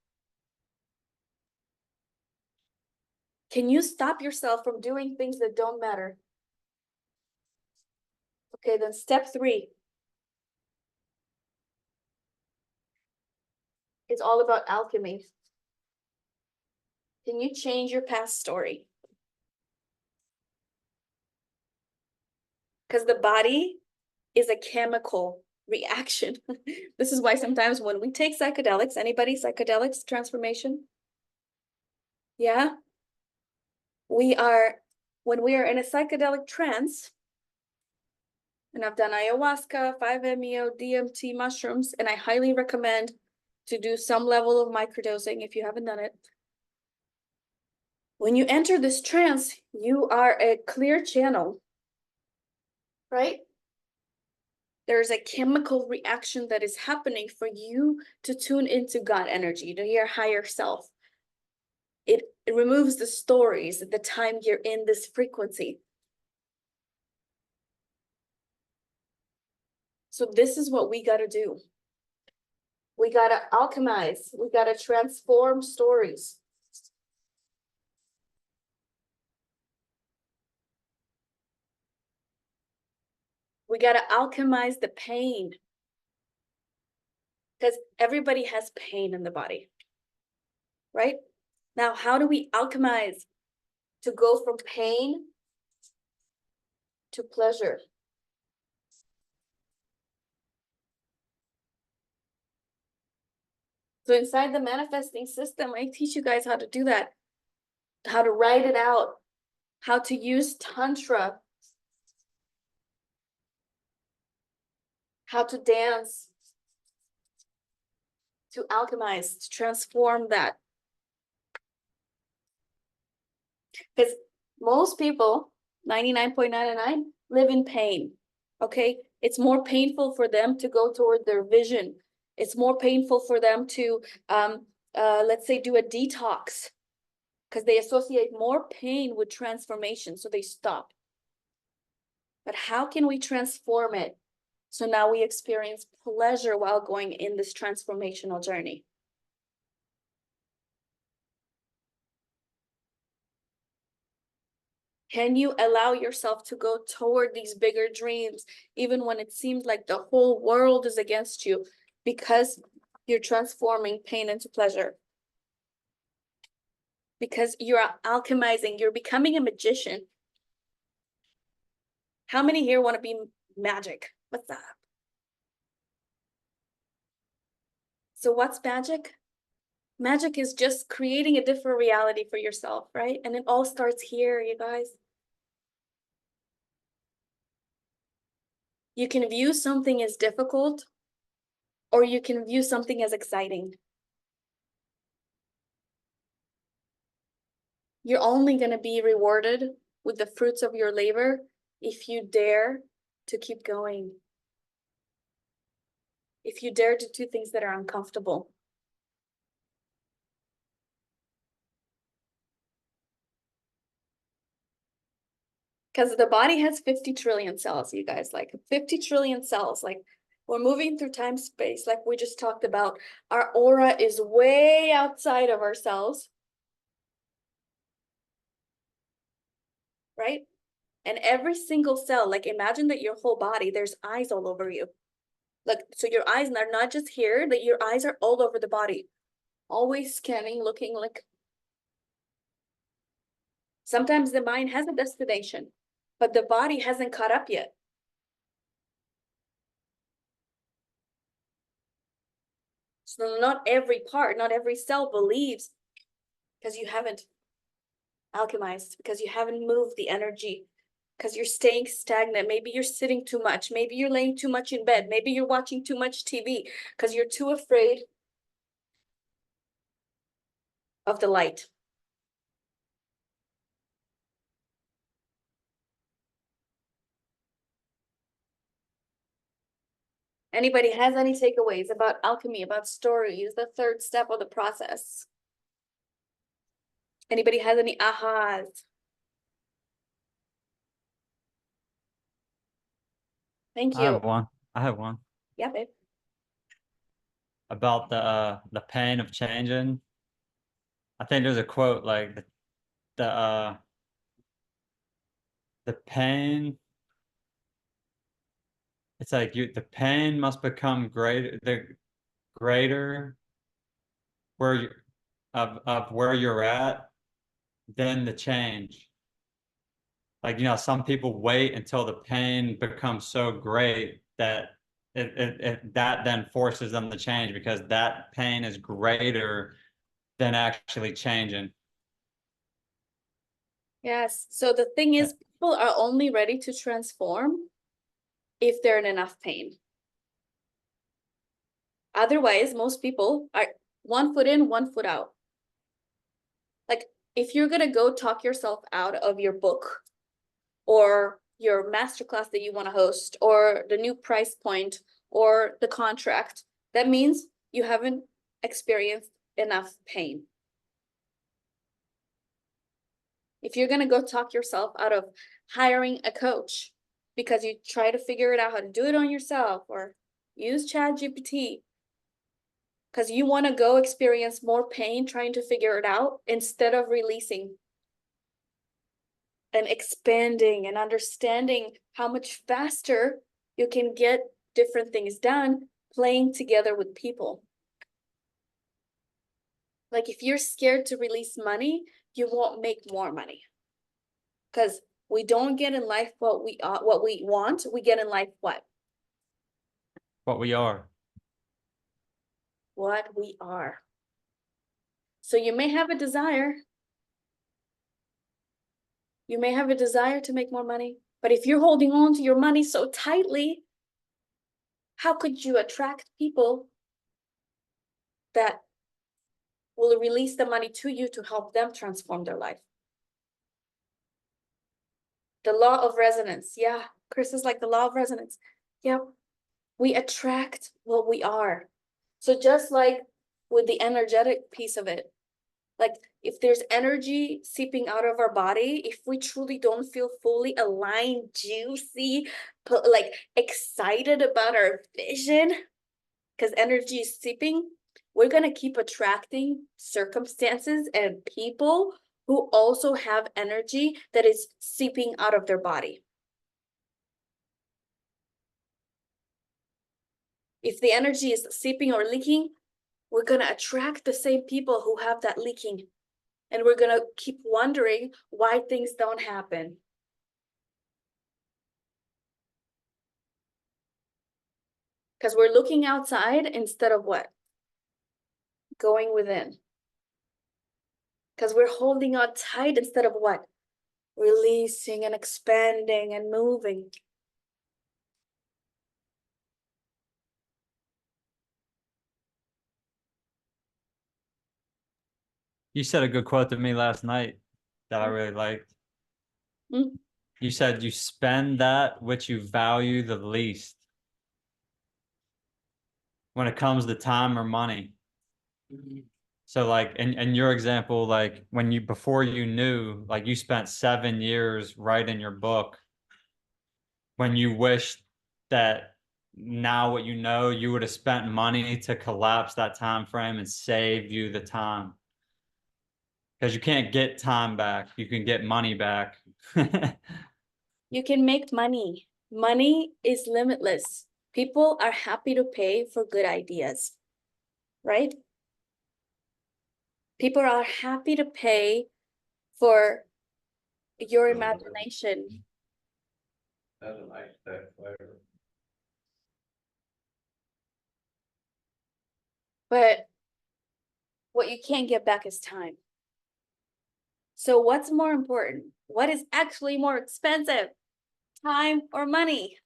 Can you stop yourself from doing things that don't matter? Okay, then step 3 is all about alchemy. Can you change your past story? Because the body is a chemical reaction. This is why sometimes when we take psychedelics, anybody psychedelics transformation? Yeah. When we are in a psychedelic trance, and I've done ayahuasca, 5-MeO, DMT, mushrooms, and I highly recommend to do some level of microdosing if you haven't done it. When you enter this trance, you are a clear channel, right? There's a chemical reaction that is happening for you to tune into God energy, to your higher self. It removes the stories at the time you're in this frequency. So this is what we got to do. We got to alchemize. We got to transform stories. We got to alchemize the pain. Because everybody has pain in the body, right? Now, how do we alchemize to go from pain to pleasure? So inside the manifesting system, I teach you guys how to do that, how to write it out, how to use Tantra, how to dance, to alchemize, to transform that. Because most people, 99.99, live in pain, okay? It's more painful for them to go toward their vision. It's more painful for them to, let's say, do a detox, because they associate more pain with transformation, so they stop. But how can we transform it? So now we experience pleasure while going in this transformational journey. Can you allow yourself to go toward these bigger dreams, even when it seems like the whole world is against you, because you're transforming pain into pleasure? Because you're alchemizing, you're becoming a magician. How many here want to be magic? What's up? So what's magic? Magic is just creating a different reality for yourself, right? And it all starts here, you guys. You can view something as difficult, or you can view something as exciting. You're only going to be rewarded with the fruits of your labor if you dare to keep going. If you dare to do things that are uncomfortable. Because the body has 50 trillion cells, you guys, like 50 trillion cells. Like, we're moving through time space, like we just talked about. Our aura is way outside of ourselves, right? And every single cell, like imagine that your whole body, there's eyes all over you. Like, so your eyes are not just here, that your eyes are all over the body, always scanning, looking like. Sometimes the mind has a destination, but the body hasn't caught up yet. So not every part, not every cell believes, because you haven't alchemized, because you haven't moved the energy because you're staying stagnant. Maybe you're sitting too much. Maybe you're laying too much in bed. Maybe you're watching too much TV because you're too afraid of the light. Anybody has any takeaways about alchemy, about stories, the third step of the process? Anybody has any ahas? Thank I you. have one. I have one Yeah, babe. about the pain of changing. I think there's a quote like the the pain. It's like the pain must become greater where you of where you're at than the change. Like, some people wait until the pain becomes so great that that then forces them to change because that pain is greater than actually changing. Yes. So the thing is, people are only ready to transform if they're in enough pain. Otherwise, most people are 1 foot in, 1 foot out. Like, if you're going to go talk yourself out of your book or your masterclass that you want to host or the new price point or the contract, that means you haven't experienced enough pain. If you're going to go talk yourself out of hiring a coach because you try to figure it out how to do it on yourself or use ChatGPT because you want to go experience more pain trying to figure it out instead of releasing and expanding and understanding how much faster you can get different things done playing together with people. Like if you're scared to release money, you won't make more money. Because we don't get in life what we want. We get in life what? What we are. What we are. So you may have a desire. You may have a desire to make more money, but if you're holding on to your money so tightly, how could you attract people that will release the money to you to help them transform their life? The law of resonance. Yeah, Chris is like the law of resonance. Yep. We attract what we are. So just like with the energetic piece of it, like if there's energy seeping out of our body, if we truly don't feel fully aligned, juicy, like excited about our vision, because energy is seeping, we're going to keep attracting circumstances and people who also have energy that is seeping out of their body. If the energy is seeping or leaking, we're going to attract the same people who have that leaking. And we're going to keep wondering why things don't happen. Because we're looking outside instead of what? Going within. Because we're holding on tight instead of what? Releasing and expanding and moving. You said a good quote to me last night that I really liked. Mm-hmm. You said you spend that which you value the least when it comes to time or money. So like in your example, like before you knew, like you spent 7 years writing your book when you wished that now what you know, you would have spent money to collapse that time frame and save you the time. Because you can't get time back. You can get money back. You can make money. Money is limitless. People are happy to pay for good ideas, right? People are happy to pay for your imagination. Doesn't like that flavor. But what you can't get back is time. So what's more important? What is actually more expensive? Time or money?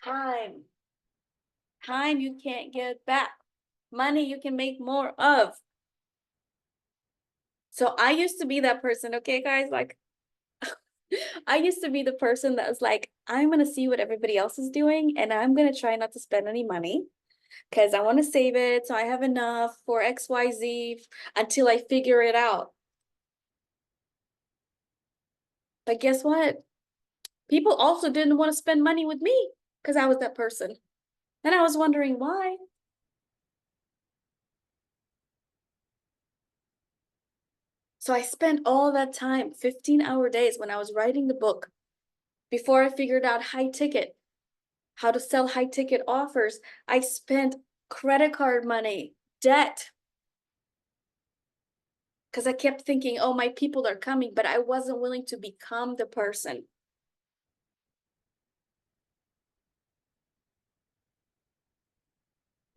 Time. Time you can't get back. Money you can make more of. So I used to be that person, okay, guys? Like, I used to be the person that was like, I'm going to see what everybody else is doing, and I'm going to try not to spend any money because I want to save it so I have enough for XYZ until I figure it out. But guess what? People also didn't want to spend money with me because I was that person. And I was wondering why. So I spent all that time, 15-hour days when I was writing the book, before I figured out high ticket, how to sell high ticket offers. I spent credit card money, debt, because I kept thinking, oh, my people are coming, but I wasn't willing to become the person.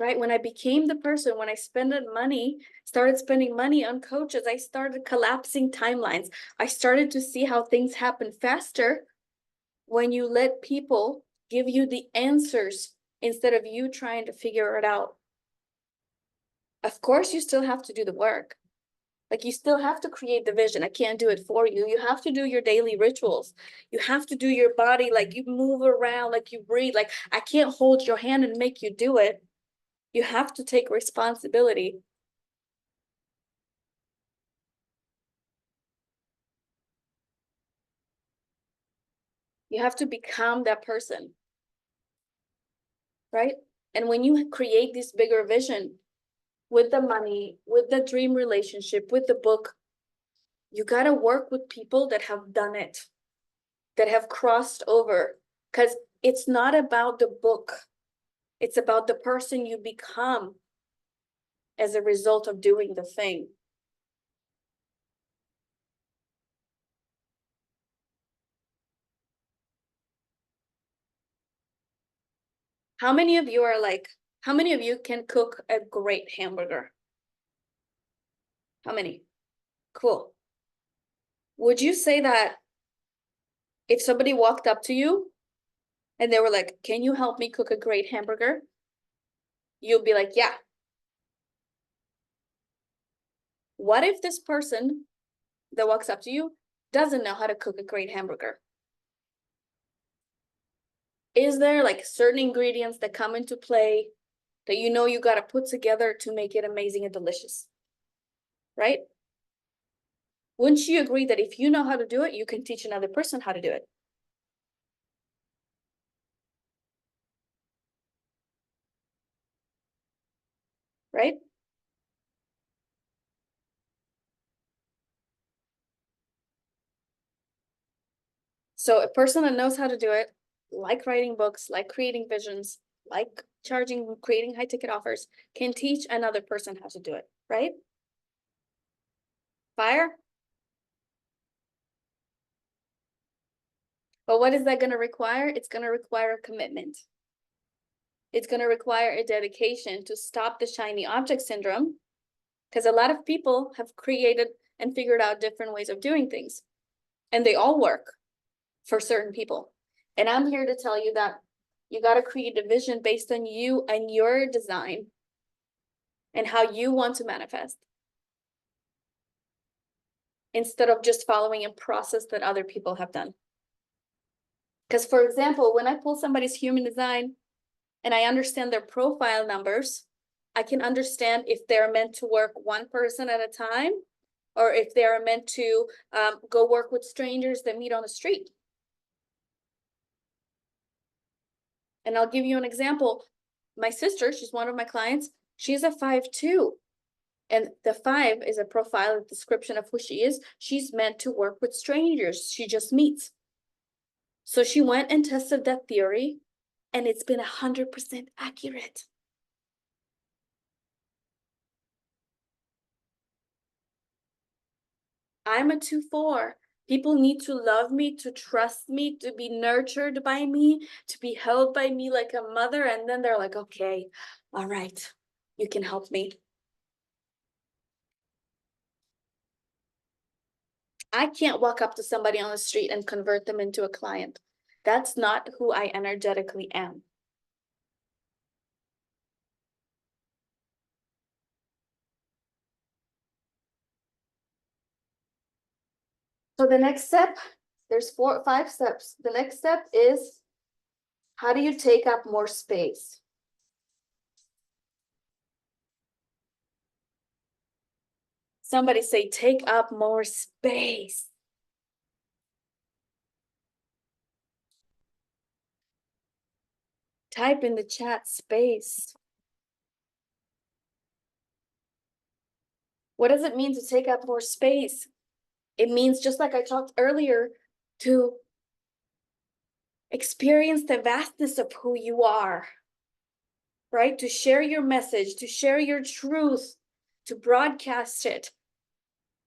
Right? When I became the person, when I started spending money on coaches, I started collapsing timelines. I started to see how things happen faster when you let people give you the answers instead of you trying to figure it out. Of course, you still have to do the work. Like, you still have to create the vision. I can't do it for you. You have to do your daily rituals. You have to do your body, like you move around, like you breathe. Like, I can't hold your hand and make you do it. You have to take responsibility. You have to become that person, right? And when you create this bigger vision with the money, with the dream relationship, with the book, you got to work with people that have done it, that have crossed over, because it's not about the book. It's about the person you become as a result of doing the thing. How many of you are like, how many of you can cook a great hamburger? How many? Cool. Would you say that if somebody walked up to you and they were like, can you help me cook a great hamburger? You'll be like, yeah. What if this person that walks up to you doesn't know how to cook a great hamburger? Is there like certain ingredients that come into play that you know you got to put together to make it amazing and delicious? Right? Wouldn't you agree that if you know how to do it, you can teach another person how to do it? Right? So a person that knows how to do it, like writing books, like creating visions, like creating high ticket offers, can teach another person how to do it, right? Fire? But what is that going to require? It's going to require a commitment. It's going to require a dedication to stop the shiny object syndrome, because a lot of people have created and figured out different ways of doing things, and they all work for certain people. And I'm here to tell you that you got to create a vision based on you and your design and how you want to manifest, instead of just following a process that other people have done. Because, for example, when I pull somebody's human design and I understand their profile numbers, I can understand if they're meant to work one person at a time, or if they're meant to go work with strangers that meet on the street. And I'll give you an example. My sister, she's one of my clients, she's a 5-2. And the 5 is a profile, a description of who she is. She's meant to work with strangers she just meets. So she went and tested that theory, and it's been 100% accurate. I'm a 2-4. People need to love me, to trust me, to be nurtured by me, to be held by me like a mother. And then they're like, okay, all right, you can help me. I can't walk up to somebody on the street and convert them into a client. That's not who I energetically am. So the next step, there's 4 or 5 steps. The next step is, how do you take up more space? Somebody say, take up more space. Type in the chat, space. What does it mean to take up more space? It means, just like I talked earlier, to experience the vastness of who you are, right? To share your message, to share your truth, to broadcast it,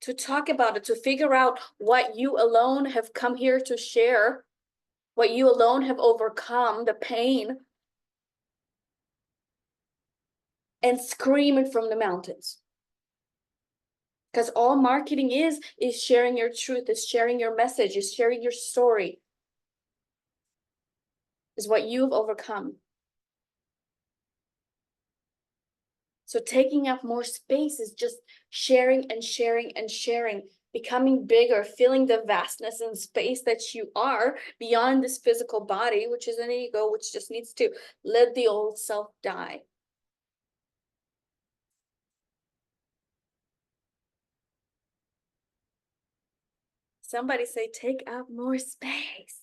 to talk about it, to figure out what you alone have come here to share, what you alone have overcome, the pain, and scream it from the mountains. Because all marketing is sharing your truth, is sharing your message, is sharing your story, is what you've overcome. So taking up more space is just sharing and sharing and sharing, becoming bigger, feeling the vastness and space that you are beyond this physical body, which is an ego, which just needs to let the old self die. Somebody say, take up more space.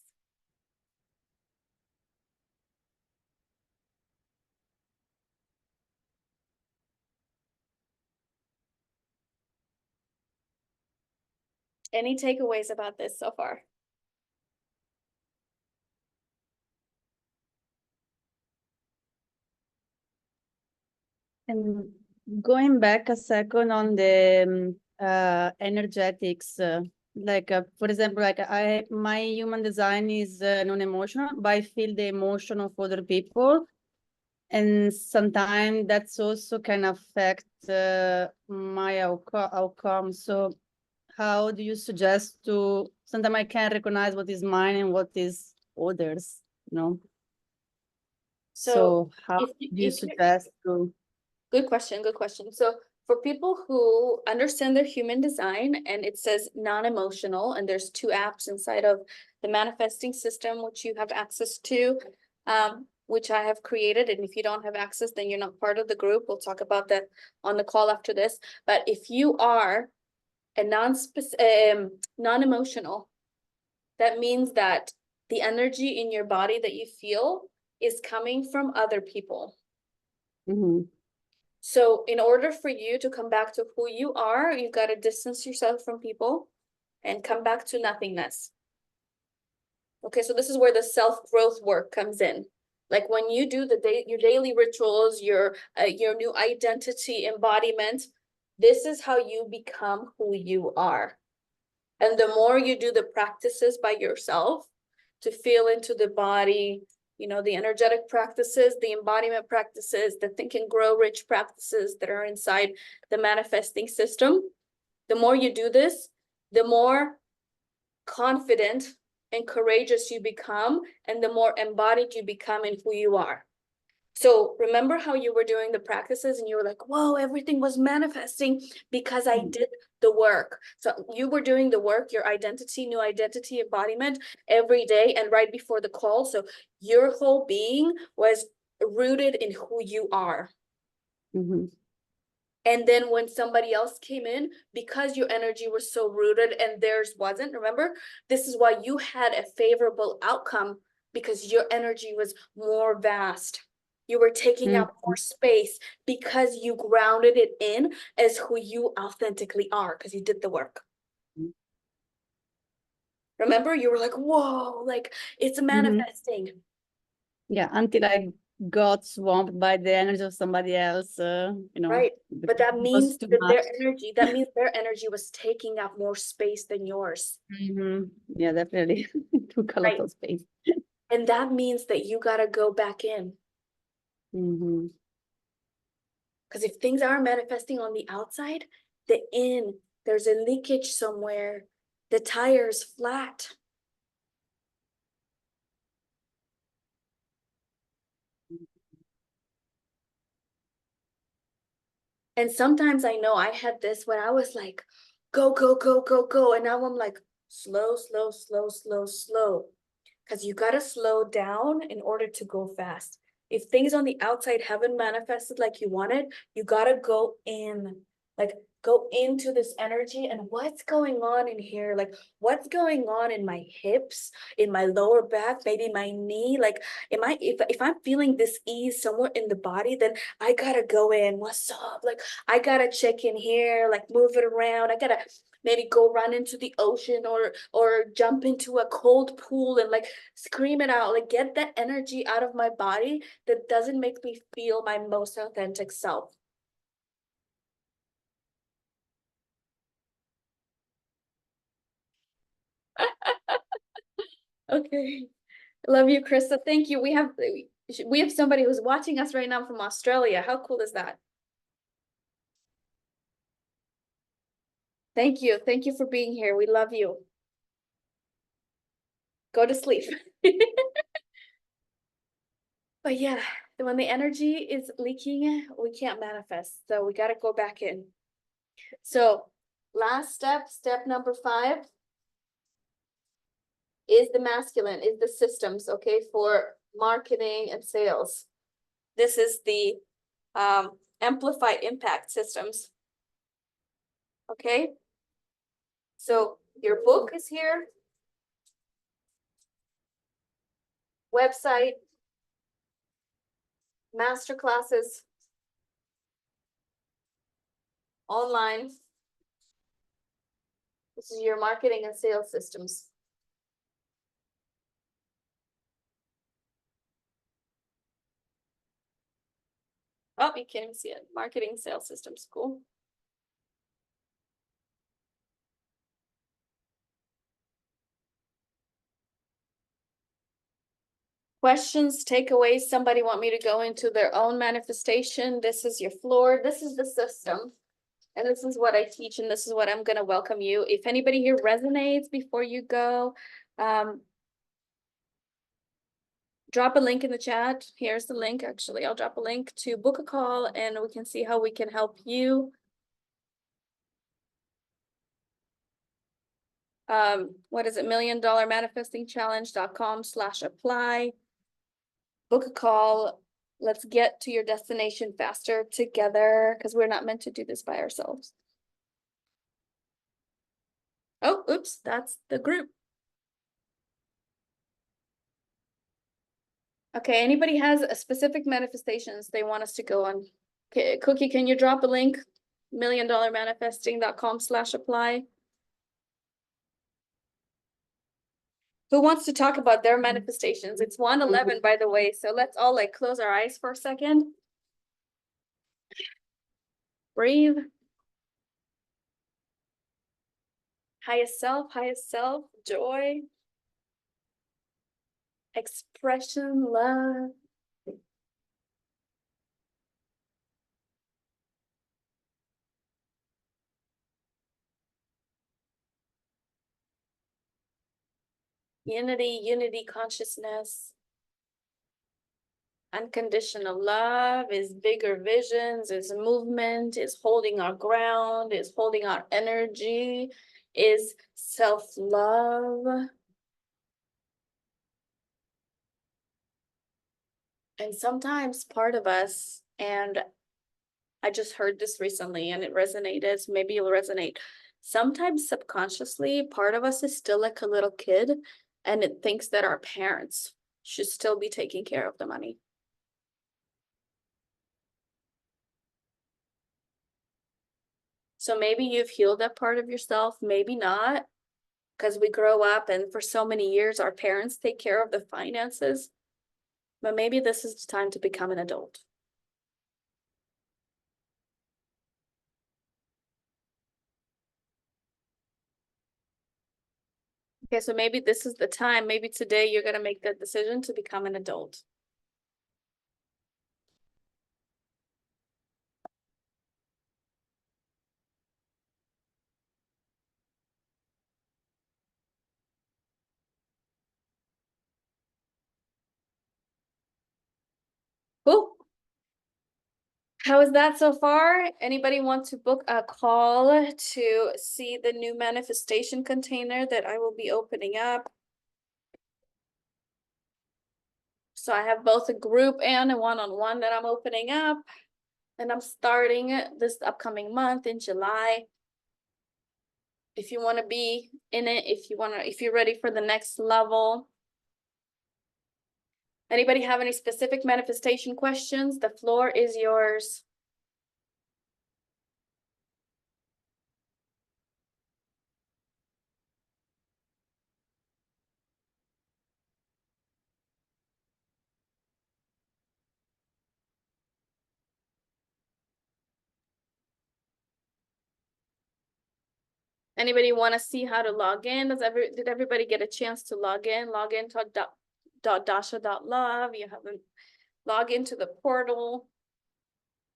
Any takeaways about this so far? And going back a second on the energetics, for example, my human design is non-emotional, but I feel the emotion of other people, and sometimes that's also can affect my outcome. So how do you suggest to, sometimes I can't recognize what is mine and what is others, you know? So how do you suggest to? Good question, good question. So for people who understand their human design, and it says non-emotional, and there's 2 apps inside of the manifesting system, which you have access to, which I have created. And if you don't have access, then you're not part of the group. We'll talk about that on the call after this. But if you are a non-emotional, that means that the energy in your body that you feel is coming from other people. Mm-hmm. So in order for you to come back to who you are, you've got to distance yourself from people and come back to nothingness. Okay, so this is where the self-growth work comes in. Like when you do your daily rituals, your new identity embodiment, this is how you become who you are. And the more you do the practices by yourself to feel into the body, the energetic practices, the embodiment practices, the think and grow rich practices that are inside the manifesting system, the more you do this, the more confident and courageous you become, and the more embodied you become in who you are. So remember how you were doing the practices and you were like, whoa, everything was manifesting because I did the work. So you were doing the work, your identity, new identity embodiment every day and right before the call. So your whole being was rooted in who you are. Mm-hmm. And then when somebody else came in, because your energy was so rooted and theirs wasn't, remember, this is why you had a favorable outcome, because your energy was more vast. You were taking up more space because you grounded it in as who you authentically are, because you did the work. Remember, you were like, whoa, like it's manifesting. Yeah, until I got swamped by the energy of somebody else, Right. But that means that much. their energy was taking up more space than yours. Yeah, definitely. It took a lot of space. And that means that you got to go back in. Because if things are manifesting on the outside, there's a leakage somewhere The tire's flat. And sometimes I know I had this when I was like, go, go, go, go, go. And now I'm like, slow, slow, slow, slow, slow. Because you got to slow down in order to go fast. If things on the outside haven't manifested like you wanted, you got to go in, like go into this energy and what's going on in here? Like what's going on in my hips, in my lower back, maybe my knee? Like, if I'm feeling this ease somewhere in the body, then I got to go in. What's up? Like, I got to check in here, like move it around. I got to maybe go run into the ocean or jump into a cold pool and like scream it out, like get that energy out of my body that doesn't make me feel my most authentic self. Okay. Love you, Krista. Thank you. We have somebody who's watching us right now from Australia. How cool is that? Thank you. Thank you for being here. We love you. Go to sleep. But yeah, when the energy is leaking, we can't manifest. So we got to go back in. So last step number 5 is the masculine, is the systems, okay, for marketing and sales. This is the amplify impact systems. Okay. So your book is here. Website, masterclasses, online. This is your marketing and sales systems. Oh, you can't even see it. Marketing sales systems, cool. Questions, takeaways, somebody want me to go into their own manifestation. This is your floor. This is the system. And this is what I teach, and this is what I'm going to welcome you. If anybody here resonates before you go, drop a link in the chat. Here's the link. Actually, I'll drop a link to book a call and we can see how we can help you. What is it? $1,000,000manifestingchallenge.com/apply. Book a call. Let's get to your destination faster together because we're not meant to do this by ourselves. Oh, oops, that's the group. Okay, anybody has a specific manifestations they want us to go on? Okay, Cookie, can you drop a link? $1,000,000manifesting.com/apply. Who wants to talk about their manifestations? It's 1:11, by the way, so let's all like close our eyes for a second. Breathe. Highest self, joy, expression, love. Unity consciousness. Unconditional love is bigger visions, is movement, is holding our ground, is holding our energy, is self-love. And sometimes part of us, and I just heard this recently and it resonated, so maybe it'll resonate. Sometimes subconsciously, part of us is still like a little kid and it thinks that our parents should still be taking care of the money. So maybe you've healed that part of yourself, maybe not, because we grow up and for so many years, our parents take care of the finances. But maybe this is the time to become an adult. Okay, so maybe this is the time. Maybe today you're going to make the decision to become an adult. How is that so far? Anybody want to book a call to see the new manifestation container that I will be opening up? So I have both a group and a one-on-one that I'm opening up, and I'm starting this upcoming month in July. If you want to be in it, if you're ready for the next level. Anybody have any specific manifestation questions? The floor is yours. Anybody want to see how to log in? Did everybody get a chance to log in? Log in to Dasha.love. You haven't logged into the portal.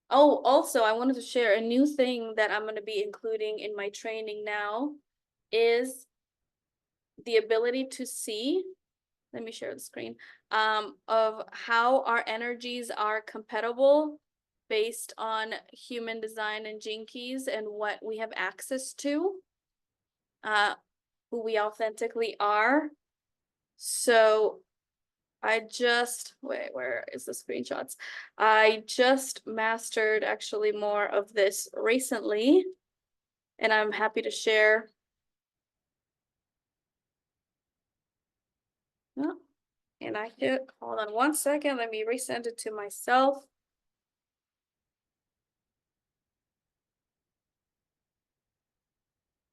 Oh, also, I wanted to share a new thing that I'm going to be including in my training now is the ability to see. Let me share the screen of how our energies are compatible based on human design and gene keys and what we have access to. Who we authentically are. So I just, where is the screenshots? I just mastered actually more of this recently, and I'm happy to share. Oh, and I hit, hold on one second, let me resend it to myself.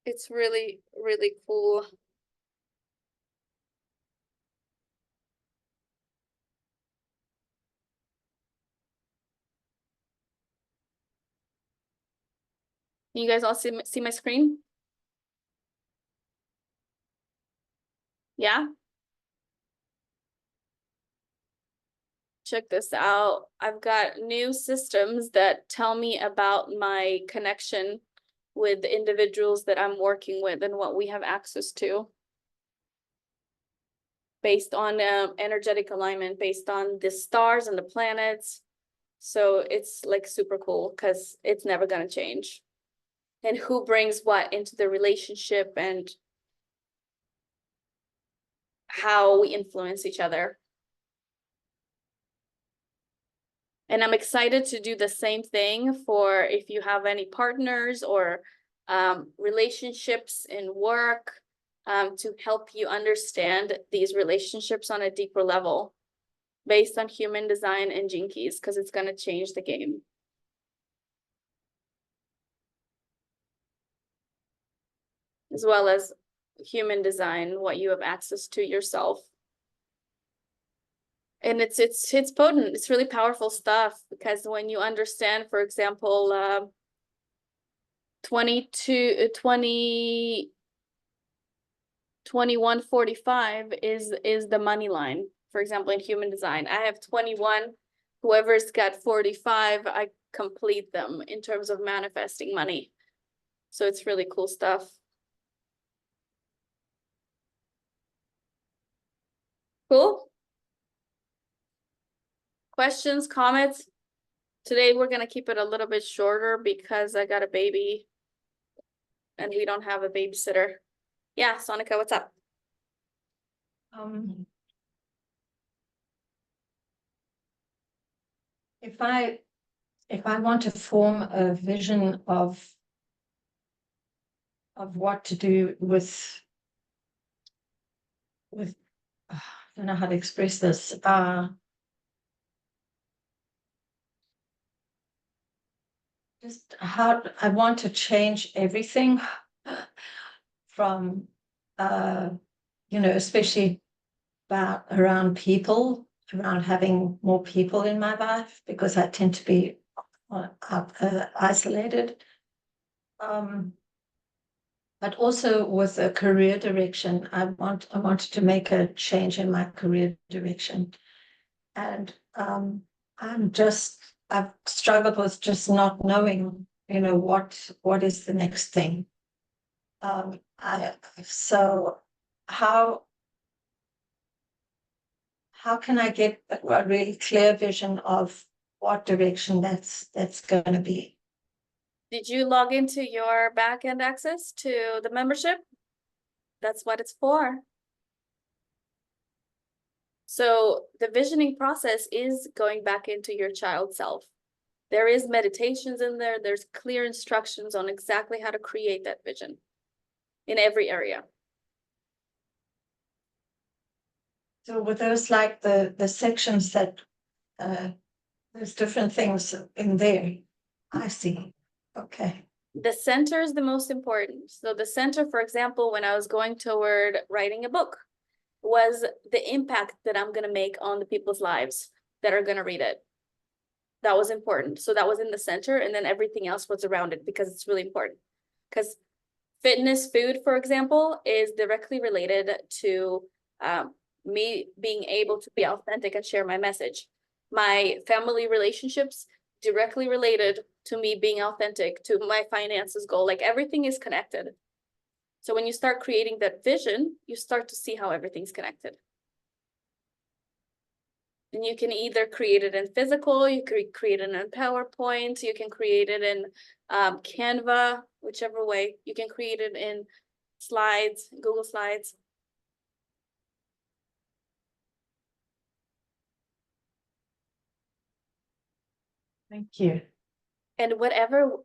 It's really, really cool. You guys all see my screen? Yeah? Check this out. I've got new systems that tell me about my connection with the individuals that I'm working with and what we have access to based on energetic alignment, based on the stars and the planets. So it's like super cool because it's never going to change. And who brings what into the relationship and how we influence each other. And I'm excited to do the same thing for if you have any partners or relationships in work, to help you understand these relationships on a deeper level based on human design and gene keys, because it's going to change the game. As well as human design, what you have access to yourself. And it's potent. It's really powerful stuff, because when you understand, for example, 2145 is the money line. For example, in human design, I have 21. Whoever's got 45, I complete them in terms of manifesting money. So it's really cool stuff. Cool. Questions, comments? Today we're gonna keep it a little bit shorter because I got a baby and we don't have a babysitter. Yeah, Sonica, what's up? If I want to form a vision of what to do with I don't know how to express this. Just how I want to change everything from, especially around people, around having more people in my life, because I tend to be isolated. But also with a career direction, I wanted to make a change in my career direction. And I've struggled with just not knowing, what is the next thing. So how can I get a really clear vision of what direction that's going to be. Did you log into your back-end access to the membership? That's what it's for. So the visioning process is going back into your child self. There is meditations in there. There's clear instructions on exactly how to create that vision in every area. So with those, like the sections that there's different things in there. I see. Okay. The center is the most important. So the center, for example, when I was going toward writing a book, was the impact that I'm going to make on the people's lives that are going to read it. That was important. So that was in the center, and then everything else was around it because it's really important. Because fitness food, for example, is directly related to me being able to be authentic and share my message. My family relationships directly related to me being authentic, to my finances goal. Like everything is connected. So when you start creating that vision, you start to see how everything's connected. And you can either create it in physical, you can create it in PowerPoint, you can create it in Canva, whichever way. You can create it in slides, Google Slides. Thank you. And whatever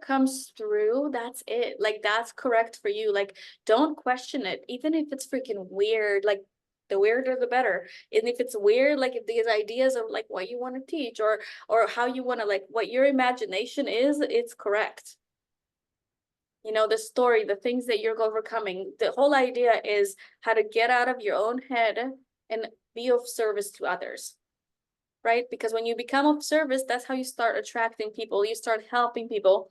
comes through, that's it. Like, that's correct for you. Like, don't question it, even if it's freaking weird. Like, the weirder the better. And if it's weird, like if these ideas of like what you want to teach or how you want to, like what your imagination is, it's correct. You know, the story, the things that you're overcoming, the whole idea is how to get out of your own head and be of service to others. Right? Because when you become of service, that's how you start attracting people. You start helping people.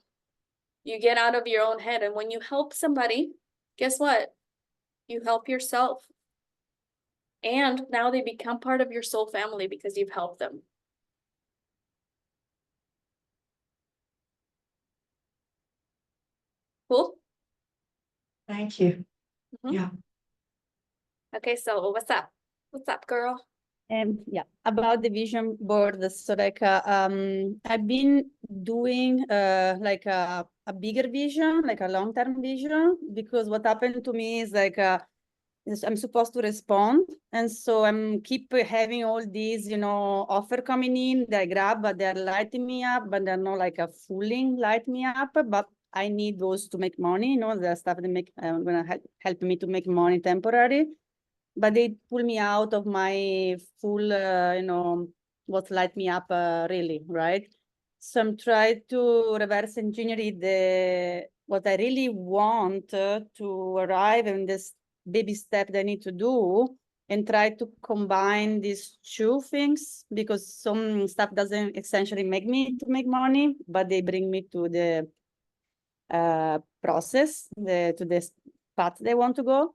You get out of your own head. And when you help somebody, guess what? You help yourself. And now they become part of your soul family because you've helped them. Cool? Thank you. Mhm. Yeah. Okay, so what's up? What's up, girl? Yeah, about the vision board. So like I've been doing like a bigger vision, like a long-term vision, because what happened to me is like I'm supposed to respond, and so I'm keep having all these, you know, offer coming in that I grab, but they're lighting me up, but they're not like a fully light me up. But I need those to make money, you know, the stuff that make gonna help me to make money temporary. But they pull me out of my full, you know, what light me up really, right? So I'm trying to reverse engineer what I really want to arrive in this baby step that I need to do, and try to combine these two things, because some stuff doesn't essentially make me to make money, but they bring me to the process, to this path they want to go.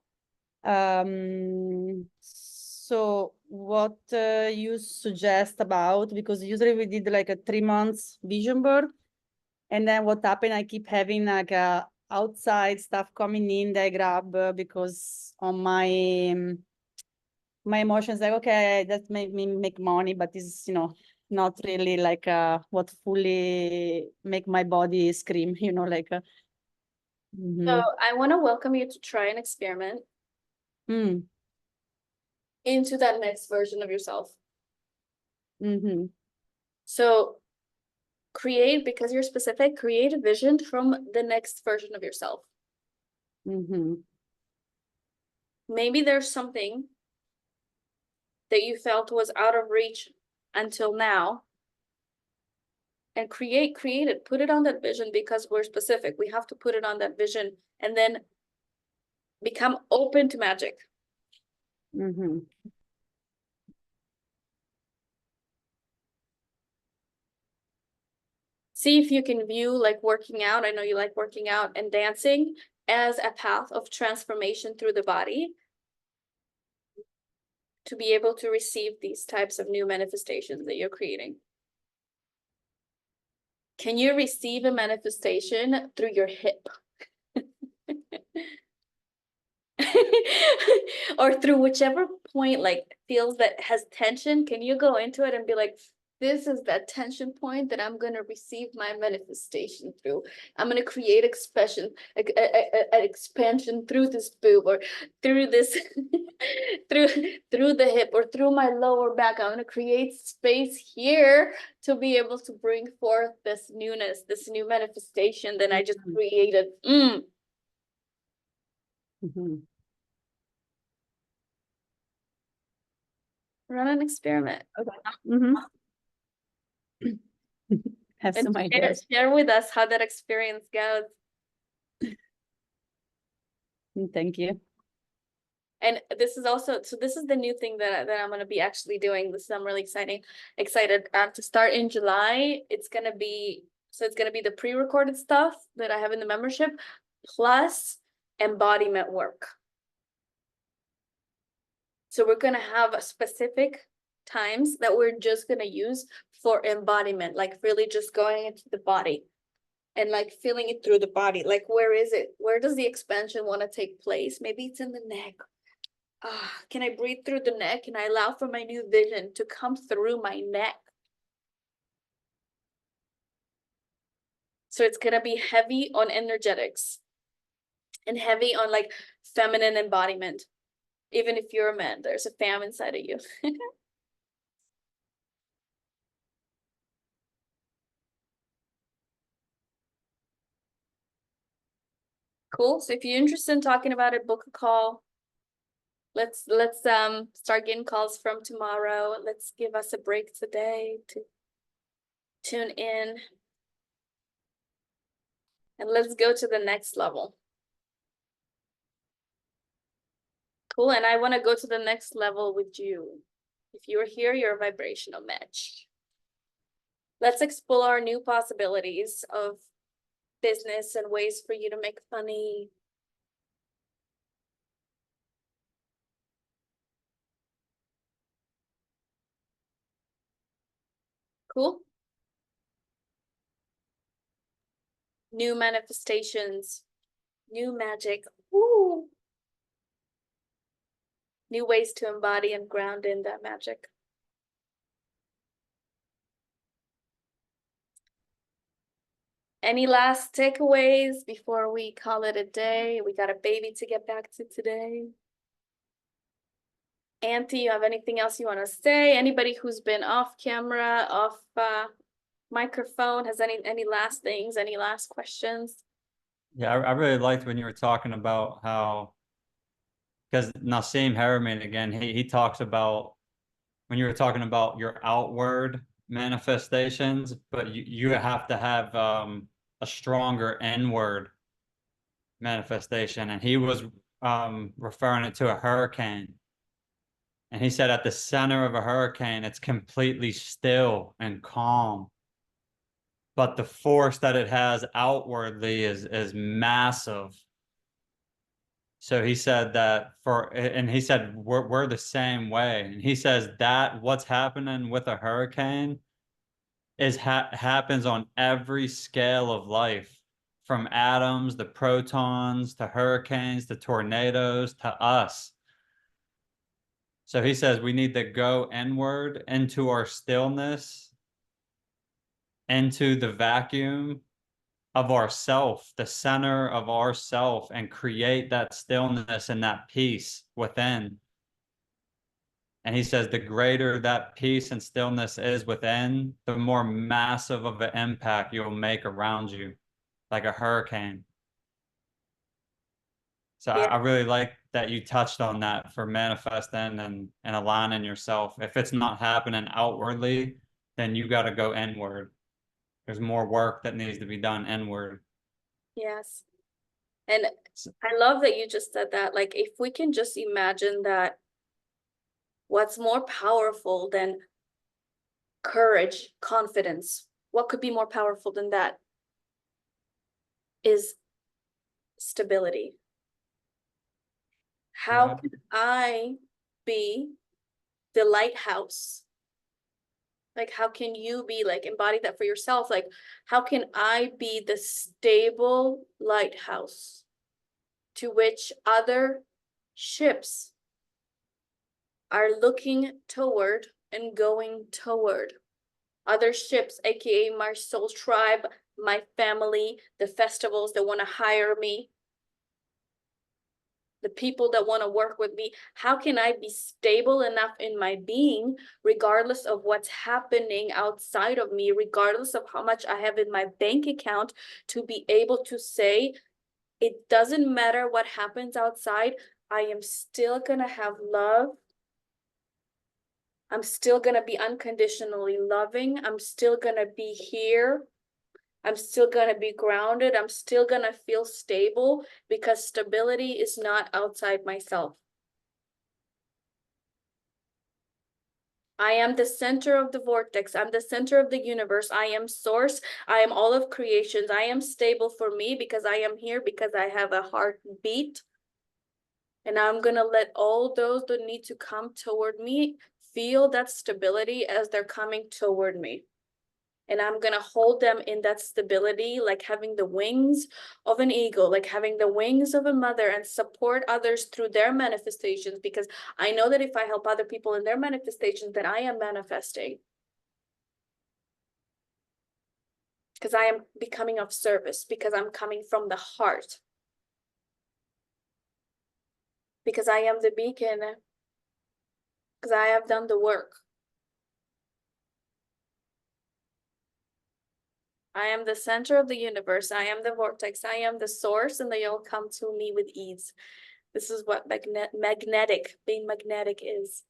So what you suggest about, because usually we did like a 3 months vision board, and then what happened, I keep having like a outside stuff coming in that I grab because on my emotions, like, okay, that made me make money, but it's, you know, not really like what fully make my body scream, you know, like So I want to welcome you to try an experiment into that next version of yourself. So create, because you're specific, create a vision from the next version of yourself. Maybe there's something that you felt was out of reach until now, and create it, put it on that vision, because we're specific. We have to put it on that vision and then become open to magic. See if you can view like working out. I know you like working out and dancing as a path of transformation through the body to be able to receive these types of new manifestations that you're creating. Can you receive a manifestation through your hip? or through whichever point like feels that has tension, can you go into it and be like, this is that tension point that I'm going to receive my manifestation through. I'm going to create expansion through this boob, or through this through the hip, or through my lower back. I'm going to create space here to be able to bring forth this newness, this new manifestation that I just created. Run an experiment. Have And some ideas. share with us how that experience goes. Thank you. And this is also, so this is the new thing that I'm going to be actually doing. This I'm really excited to start in July. It's going to be, so it's going to be the pre-recorded stuff that I have in the membership, plus embodiment work. So we're going to have a specific times that we're just going to use for embodiment, like really just going into the body and like feeling it through the body. Like, where is it? Where does the expansion want to take place? Maybe it's in the neck. Can I breathe through the neck? Can I allow for my new vision to come through my neck? So it's going to be heavy on energetics and heavy on like feminine embodiment. Even if you're a man, there's a femme inside of you. Cool. So if you're interested in talking about it, book a call. Let's start getting calls from tomorrow. Let's give us a break today to tune in. And let's go to the next level. Cool. And I want to go to the next level with you. If you're here, you're a vibrational match. Let's explore new possibilities of business and ways for you to make money. Cool. New manifestations, new magic. Woo. New ways to embody and ground in that magic. Any last takeaways before we call it a day? We got a baby to get back to today. Auntie, you have anything else you want to say? Anybody who's been off camera, off microphone, has any last things, any last questions? Yeah, I really liked when you were talking about how, because Nassim Harriman, again, he talks about when you were talking about your outward manifestations, but you have to have a stronger inward manifestation. And he was referring it to a hurricane. And he said at the center of a hurricane, it's completely still and calm. But the force that it has outwardly is massive. So he said that and he said, we're the same way. And he says that what's happening with a hurricane happens on every scale of life, from atoms to protons to hurricanes to tornadoes to us. So he says we need to go inward into our stillness, into the vacuum of ourself, the center of ourself, and create that stillness and that peace within. And he says the greater that peace and stillness is within, the more massive of an impact you'll make around you, like a hurricane. So Yeah. I really like that you touched on that for manifesting and aligning yourself. If it's not happening outwardly, then you got to go inward. There's more work that needs to be done inward. Yes. And I love that you just said that. Like, if we can just imagine that what's more powerful than courage, confidence, what could be more powerful than that is stability. How can I be the lighthouse? Like, how can you be like embody that for yourself? Like, how can I be the stable lighthouse to which other ships are looking toward and going toward. Other ships, aka my soul tribe, my family, the festivals that want to hire me, the people that want to work with me. How can I be stable enough in my being, regardless of what's happening outside of me, regardless of how much I have in my bank account, to be able to say, it doesn't matter what happens outside, I am still gonna have love. I'm still gonna be unconditionally loving. I'm still gonna be here. I'm still gonna be grounded. I'm still gonna feel stable, because stability is not outside myself. I am the center of the vortex. I'm the center of the universe. I am source. I am all of creations. I am stable for me because I am here, because I have a heartbeat. And I'm going to let all those that need to come toward me feel that stability as they're coming toward me. And I'm going to hold them in that stability, like having the wings of an eagle, like having the wings of a mother, and support others through their manifestations. Because I know that if I help other people in their manifestations, then I am manifesting. Because I am becoming of service, because I'm coming from the heart. Because I am the beacon, because I have done the work. I am the center of the universe. I am the vortex. I am the source, and they all come to me with ease. This is what being magnetic is.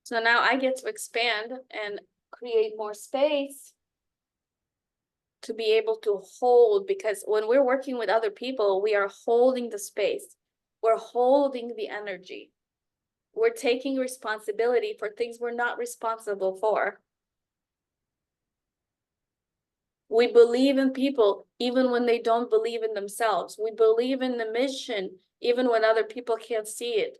So now I get to expand and create more space to be able to hold, because when we're working with other people, we are holding the space. We're holding the energy. We're taking responsibility for things we're not responsible for. We believe in people even when they don't believe in themselves. We believe in the mission even when other people can't see it.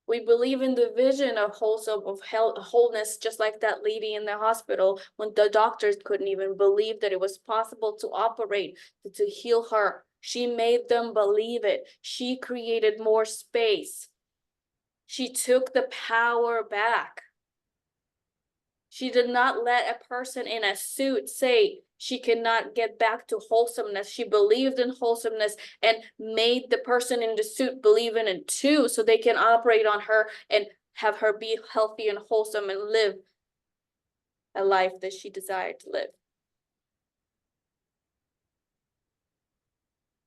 We believe in the vision of wholeness, just like that lady in the hospital, when the doctors couldn't even believe that it was possible to operate, to heal her. She made them believe it. She created more space. She took the power back. She did not let a person in a suit say she cannot get back to wholesomeness. She believed in wholesomeness and made the person in the suit believe in it too, so they can operate on her and have her be healthy and wholesome and live a life that she desired to live.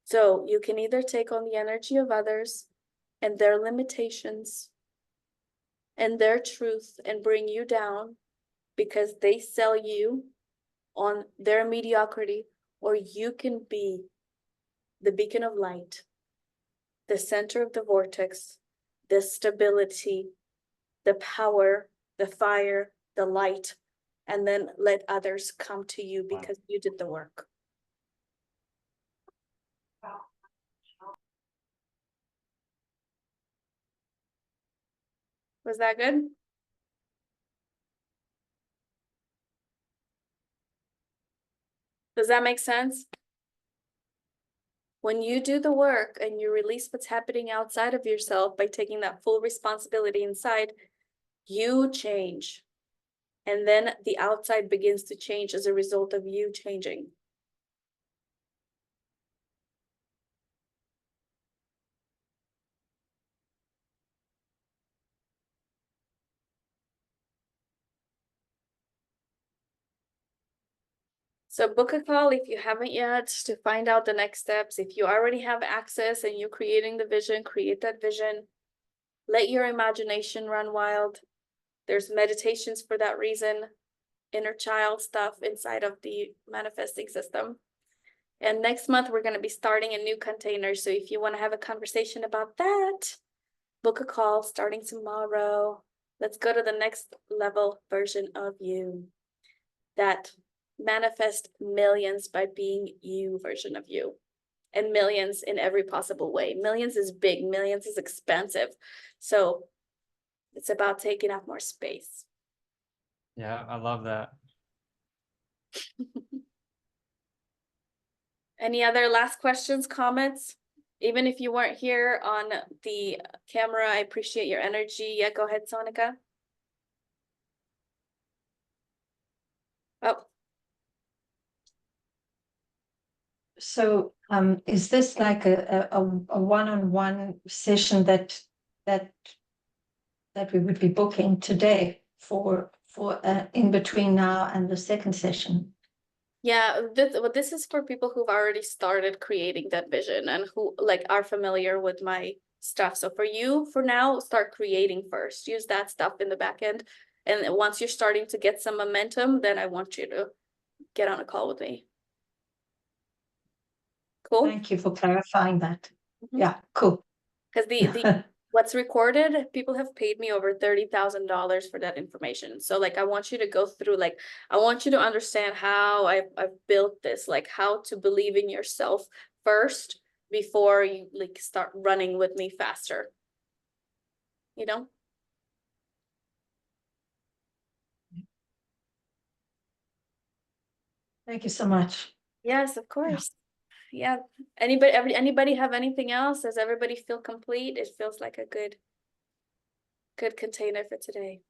So you can either take on the energy of others and their limitations and their truth and bring you down because they sell you on their mediocrity, or you can be the beacon of light, the center of the vortex, the stability, the power, the fire, the light, and then let others come to you because you did the work. Was that good? Does that make sense? When you do the work and you release what's happening outside of yourself by taking that full responsibility inside, you change. And then the outside begins to change as a result of you changing. So book a call if you haven't yet to find out the next steps. If you already have access and you're creating the vision, create that vision. Let your imagination run wild. There's meditations for that reason, inner child stuff inside of the manifesting system. And next month, we're going to be starting a new container. So if you want to have a conversation about that, book a call starting tomorrow. Let's go to the next level version of you. That manifest millions by being you version of you, and millions in every possible way. Millions is big, millions is expensive. So it's about taking up more space. Yeah, I love that. Any other last questions, comments? Even if you weren't here on the camera, I appreciate your energy. Yeah, go ahead, Sonika. Oh, So, is this like a one-on-one session that we would be booking today for in between now and the second session? yeah, this is for people who've already started creating that vision and who like are familiar with my stuff. So for you, for now, start creating first. Use that stuff in the back end. And once you're starting to get some momentum, then I want you to get on a call with me. Cool? Thank you for clarifying that. Mhm. Yeah, cool. Because the what's recorded, people have paid me over $30,000 for that information. So like I want you to go through, like I want you to understand how I've built this, like how to believe in yourself first before you like start running with me faster. You know? Thank you so much. Yes, of course. Yeah. Anybody have anything else? Does everybody feel complete? It feels like a good container for today.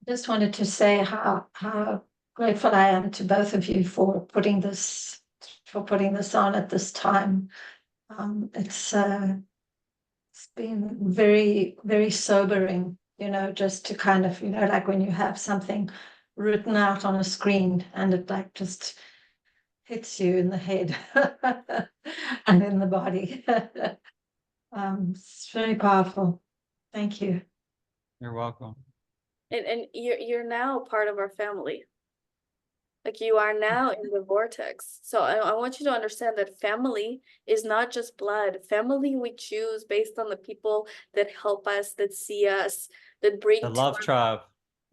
Just wanted to say how grateful I am to both of you for putting this on at this time. It's been very, very sobering, just to kind of, like when you have something written out on a screen and it like just hits you in the head and in the body. It's very powerful. Thank you. You're welcome. And you're now part of our family. Like you are now in the vortex. So I want you to understand that family is not just blood. Family we choose based on the people that help us, that see us, that bring The to love us, tribe.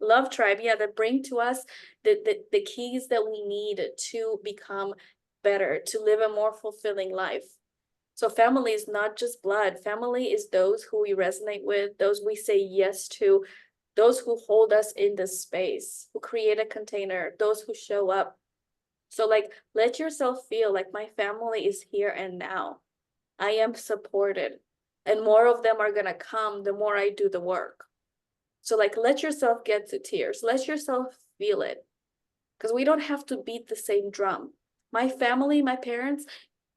love tribe, yeah, that bring to us the keys that we need to become better, to live a more fulfilling life. So family is not just blood. Family is those who we resonate with, those we say yes to, those who hold us in this space, who create a container, those who show up. So like, let yourself feel like my family is here and now. I am supported, and more of them are gonna come the more I do the work. So like, let yourself get to tears. Let yourself feel it, because we don't have to beat the same drum. My family, my parents,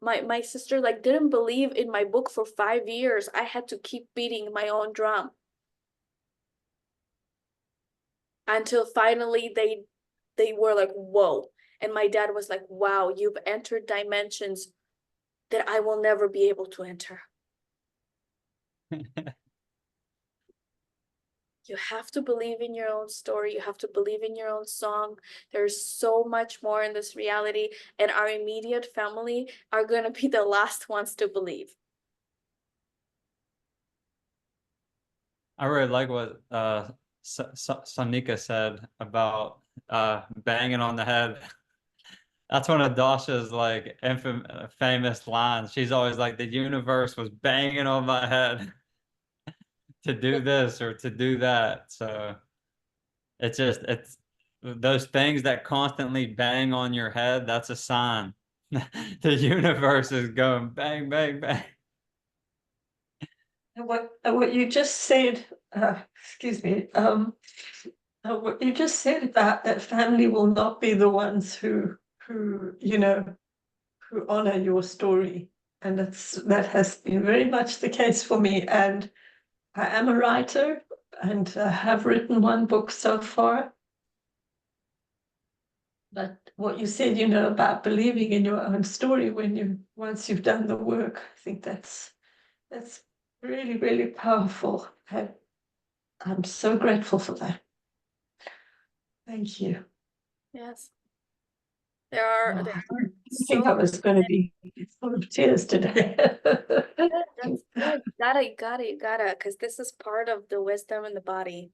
my sister like didn't believe in my book for 5 years. I had to keep beating my own drum until finally they were like, whoa. And my dad was like, wow, you've entered dimensions that I will never be able to enter. You have to believe in your own story. You have to believe in your own song. There's so much more in this reality, and our immediate family are going to be the last ones to believe. I really like what Sonika said about banging on the head. That's one of Dasha's like famous lines. She's always like, the universe was banging on my head to do this or to do that. So it's those things that constantly bang on your head. That's a sign. The universe is going bang, bang, bang. What you just said, excuse me, what you just said about that family will not be the ones who who honor your story, and that has been very much the case for me. And I am a writer and have written one book so far. But what you said, about believing in your own story once you've done the work, I think that's really, really powerful. I'm so grateful for that. Thank you. Yes. There are I think so I was going to be full of tears today. good. That's good. You gotta, because this is part of the wisdom in the body.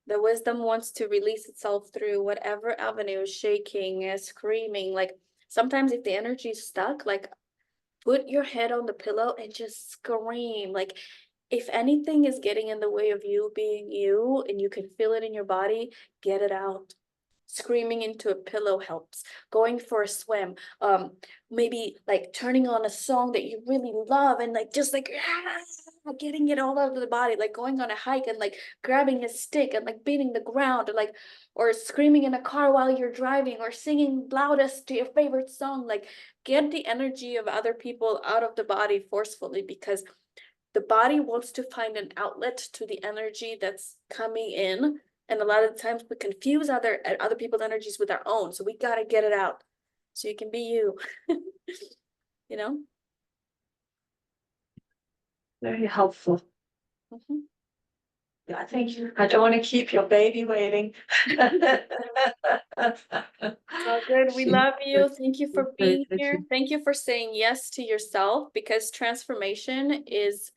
The wisdom wants to release itself through whatever avenue, shaking, screaming. Like sometimes if the energy is stuck, like put your head on the pillow and just scream. Like if anything is getting in the way of you being you and you can feel it in your body, get it out. Screaming into a pillow helps. Going for a swim, maybe like turning on a song that you really love and like just like getting it all out of the body, like going on a hike and like grabbing a stick and like beating the ground, or screaming in a car while you're driving, or singing loudest to your favorite song. Like get the energy of other people out of the body forcefully, because the body wants to find an outlet to the energy that's coming in. And a lot of the times we confuse other people's energies with our own. So we got to get it out so you can be you, you know? Very helpful. Mhm. I think I don't want to keep your baby waiting. It's all good. We love you. Thank you for being Thank here. you. Thank you for saying yes to yourself, because transformation is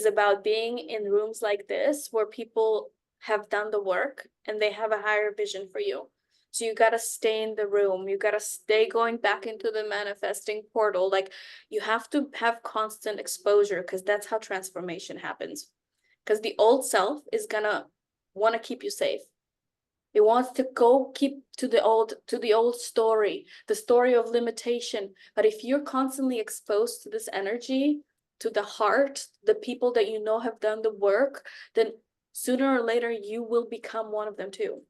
about being in rooms like this where people have done the work and they have a higher vision for you. So you got to stay in the room. You got to stay going back into the manifesting portal. Like you have to have constant exposure, because that's how transformation happens. Because the old self is gonna want to keep you safe. It wants to go keep to the old story, the story of limitation. But if you're constantly exposed to this energy, to the heart, the people that you know have done the work, then sooner or later you will become one of them too.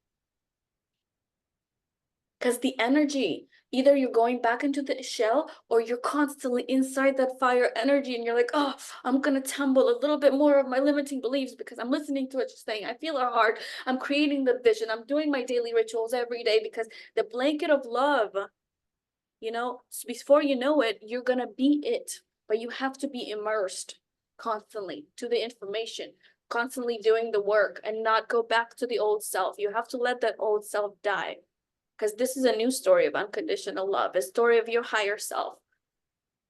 Because the energy, either you're going back into the shell or you're constantly inside that fire energy and you're like, oh, I'm going to tumble a little bit more of my limiting beliefs because I'm listening to what you're saying. I feel our heart. I'm creating the vision. I'm doing my daily rituals every day, because the blanket of love, you know, before you know it, you're going to be it. But you have to be immersed constantly to the information, constantly doing the work, and not go back to the old self. You have to let that old self die. Because this is a new story of unconditional love, a story of your higher self,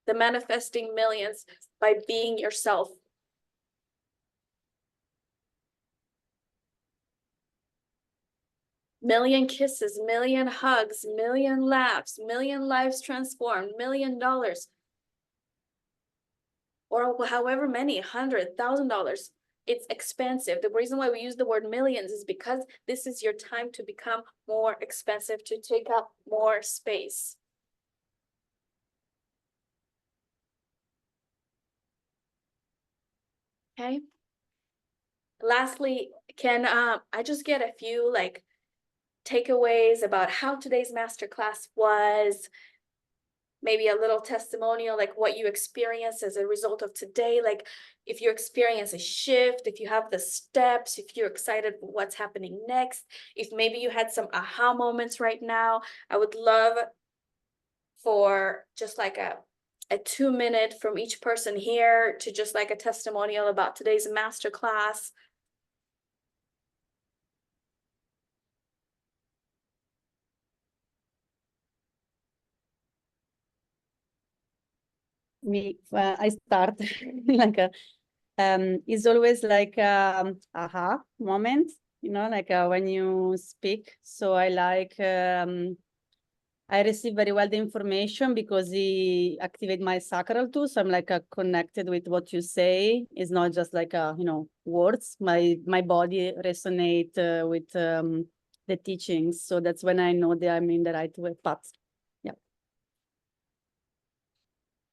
the manifesting millions by being yourself. Million kisses, million hugs, million laughs, million lives transformed, $1,000,000. Or however many, $100,000. It's expensive. The reason why we use the word millions is because this is your time to become more expensive, to take up more space. Okay. Lastly, can I just get a few like takeaways about how today's masterclass was? Maybe a little testimonial, like what you experienced as a result of today. Like if you experience a shift, if you have the steps, if you're excited for what's happening next, if maybe you had some aha moments right now. I would love for just like a 2-minute from each person here to just like a testimonial about today's masterclass. I start like it's always like aha moment, you know, like when you speak. So I like I receive very well the information because he activate my sacral too. So I'm like connected with what you say. It's not just like you know, words. My body resonate with the teachings. So that's when I know that I'm in the right path. Yeah.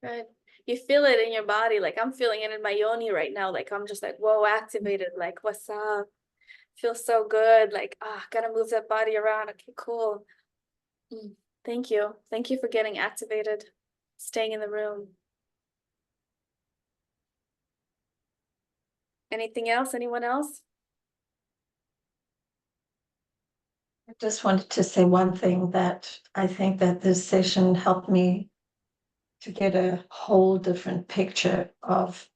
Good. You feel it in your body. Like I'm feeling it in my yoni right now. Like I'm just like, whoa, activated. Like, what's up? Feels so good. Like, gotta move that body around. Okay, cool. Thank you. Thank you for getting activated, staying in the room. Anything else? Anyone else? I just wanted to say one thing, that I think that this session helped me to get a whole different picture of,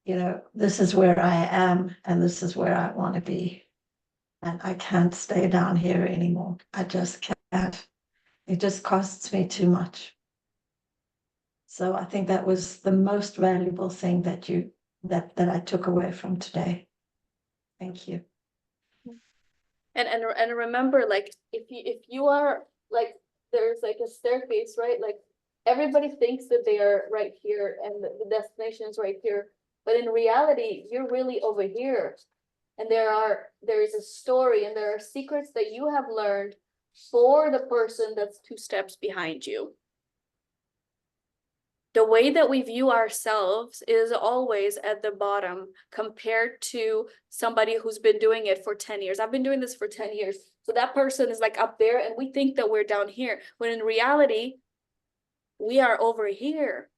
you know, this is where I am and this is where I want to be. And I can't stay down here anymore. I just can't. It just costs me too much. So I think that was the most valuable thing that I took away from today. Thank you. And remember, like if you are like, there's like a staircase, right? Like everybody thinks that they are right here and the destination is right here. but in reality, you're really over here. And there is a story and there are secrets that you have learned for the person that's 2 steps behind you. The way that we view ourselves is always at the bottom compared to somebody who's been doing it for 10 years. I've been doing this for 10 years. So that person is like up there and we think that we're down here, when in reality, we are over here.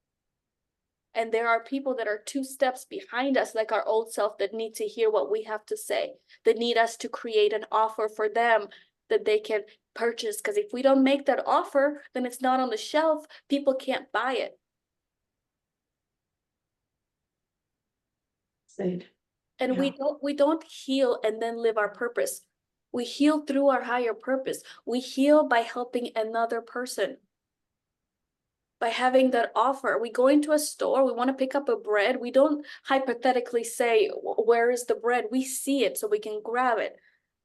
And there are people that are 2 steps behind us, like our old self, that need to hear what we have to say, that need us to create an offer for them that they can purchase. Because if we don't make that offer, then it's not on the shelf. People can't buy it. Said. And Yeah. we don't heal and then live our purpose. We heal through our higher purpose. We heal by helping another person. By having that offer. We go into a store, we want to pick up a bread. We don't hypothetically say, where is the bread? We see it so we can grab it.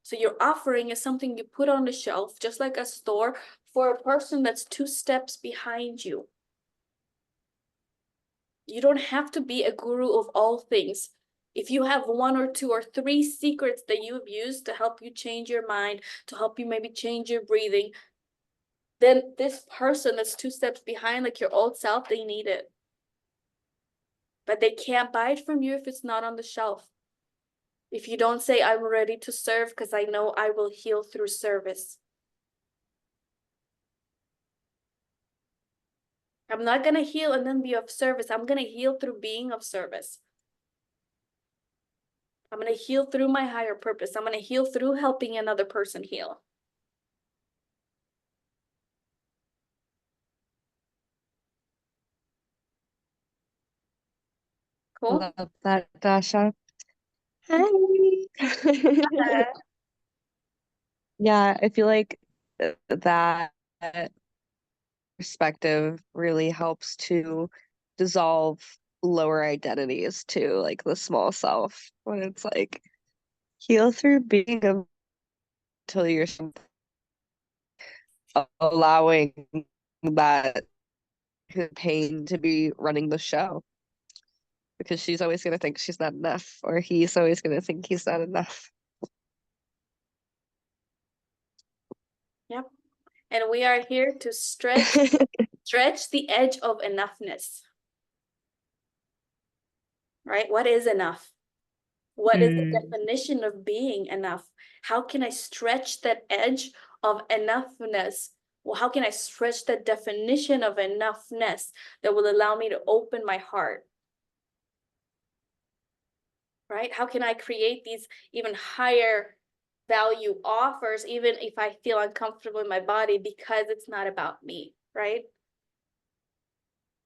So your offering is something you put on the shelf, just like a store, for a person that's 2 steps behind you. You don't have to be a guru of all things. If you have 1 or 2 or 3 secrets that you've used to help you change your mind, to help you maybe change your breathing, then this person that's 2 steps behind, like your old self, they need it. But they can't buy it from you if it's not on the shelf. If you don't say, I'm ready to serve because I know I will heal through service. I'm not going to heal and then be of service. I'm going to heal through being of service. I'm going to heal through my higher purpose. I'm going to heal through helping another person heal. Cool. Love that, Dasha. Hi. Yeah, I feel like that perspective really helps to dissolve lower identities too, like the small self, when it's like heal through being until you're allowing that pain to be running the show. Because she's always going to think she's not enough, or he's always going to think he's not enough. Yep. And we are here to stretch the edge of enoughness. Right? What is enough? What is the definition of being enough? How can I stretch that edge of enoughness? Well, how can I stretch that definition of enoughness that will allow me to open my heart? Right? How can I create these even higher value offers, even if I feel uncomfortable in my body, because it's not about me, right?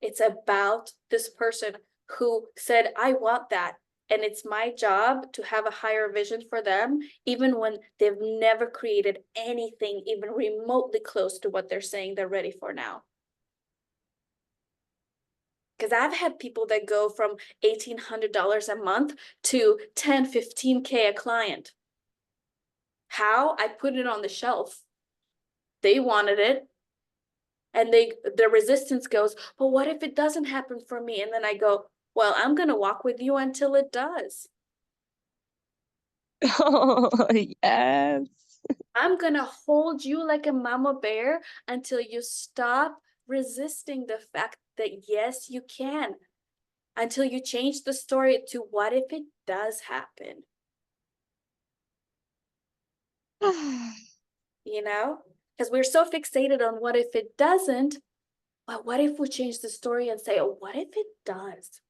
It's about this person who said, I want that. And it's my job to have a higher vision for them, even when they've never created anything even remotely close to what they're saying they're ready for now. Because I've had people that go from $1,800 a month to 10, 15K a client. How? I put it on the shelf. They wanted it. And the resistance goes, but what if it doesn't happen for me? And then I go, well, I'm going to walk with you until it does. Oh, yes. I'm going to hold you like a mama bear until you stop resisting the fact that yes, you can. Until you change the story to what if it does happen? You know? Because we're so fixated on what if it doesn't. But what if we change the story and say, oh, what if it does?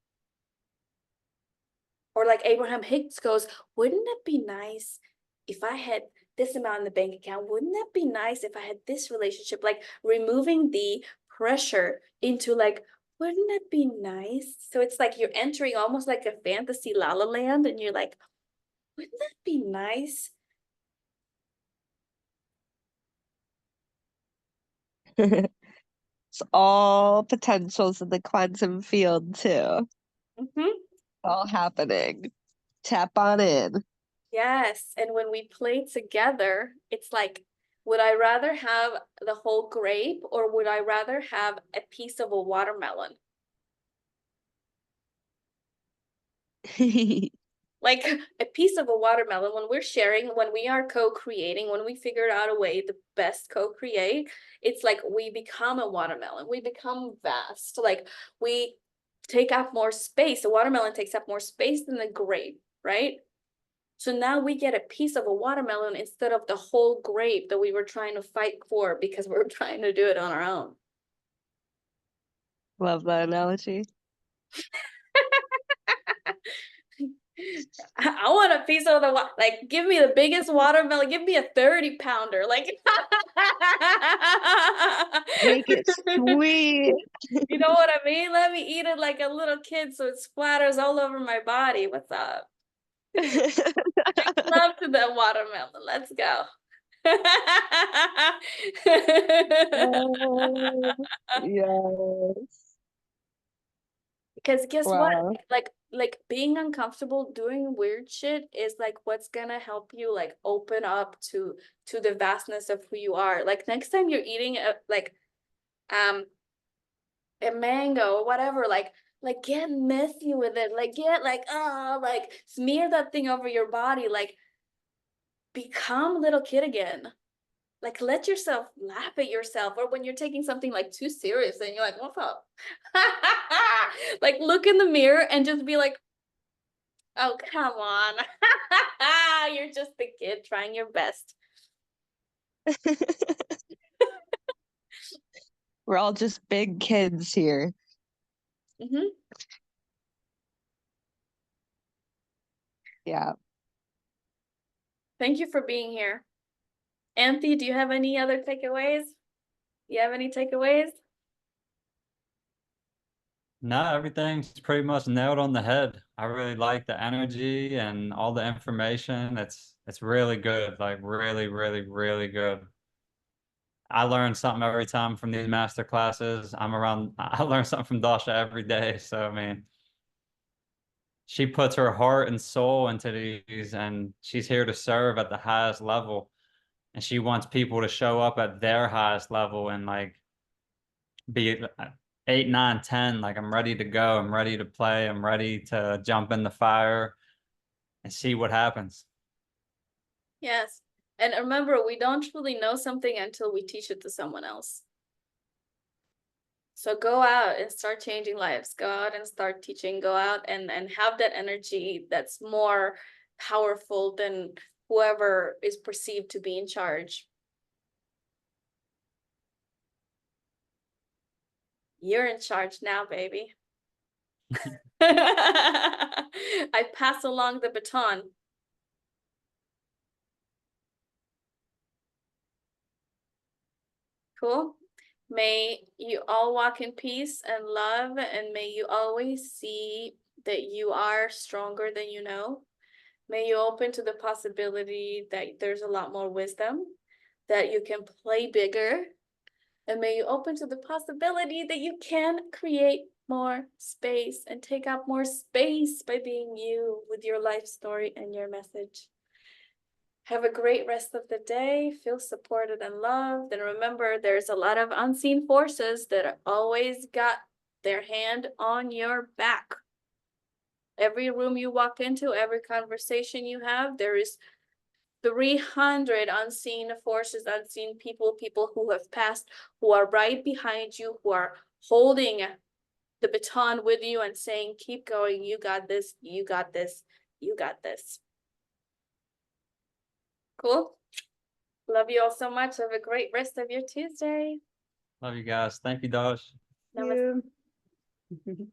Or like Abraham Hicks goes, wouldn't it be nice if I had this amount in the bank account? Wouldn't that be nice if I had this relationship? Like removing the pressure into like, wouldn't that be nice? So it's like you're entering almost like a fantasy la la land and you're like, wouldn't that be nice? It's all potentials in the quantum field too. All happening. Tap on in. Yes. And when we play together, it's like, would I rather have the whole grape or would I rather have a piece of a watermelon? Like a piece of a watermelon, when we're sharing, when we are co-creating, when we figured out a way to best co-create, it's like we become a watermelon. We become vast. Like we take up more space. The watermelon takes up more space than the grape, right? So now we get a piece of a watermelon instead of the whole grape that we were trying to fight for because we were trying to do it on our own. Love that analogy. I want a piece of the like give me the biggest watermelon, give me a 30 pounder, like Make it sweet. you know what I mean? Let me eat it like a little kid so it splatters all over my body. What's up? Love to the watermelon. Let's go. Oh, yes. Because guess what? Wow. Like being uncomfortable doing weird shit is like what's gonna help you like open up to the vastness of who you are. Like next time you're eating a mango or whatever, like get messy with it. Like get like smear that thing over your body. Like become a little kid again. Like let yourself laugh at yourself, or when you're taking something like too serious and you're like, what's up? Like look in the mirror and just be like, oh, come on. You're just a kid trying your best. We're all just big kids here. Mm-hmm. Yeah. Thank you for being here. Anthony, do you have any other takeaways? You have any takeaways? No, everything's pretty much nailed on the head. I really like the energy and all the information. It's really good, like really, really, really good. I learn something every time from these master classes. I learn something from Dasha every day. So I mean, she puts her heart and soul into these, and she's here to serve at the highest level. And she wants people to show up at their highest level and like be 8, 9, 10. Like I'm ready to go. I'm ready to play. I'm ready to jump in the fire and see what happens. Yes. And remember, we don't truly know something until we teach it to someone else. So go out and start changing lives. Go out and start teaching. Go out and have that energy that's more powerful than whoever is perceived to be in charge. You're in charge now, baby. I pass along the baton. Cool. May you all walk in peace and love, and may you always see that you are stronger than you know. May you open to the possibility that there's a lot more wisdom, that you can play bigger, and may you open to the possibility that you can create more space and take up more space by being you with your life story and your message. Have a great rest of the day. Feel supported and loved. And remember, there's a lot of unseen forces that always got their hand on your back. Every room you walk into, every conversation you have, there is 300 unseen forces, unseen people who have passed, who are right behind you, who are holding the baton with you and saying, keep going, you got this, you got this, you got this. Cool. Love you all so much. Have a great rest of your Tuesday. Love you guys. Thank you, Dosh. Namaste. You.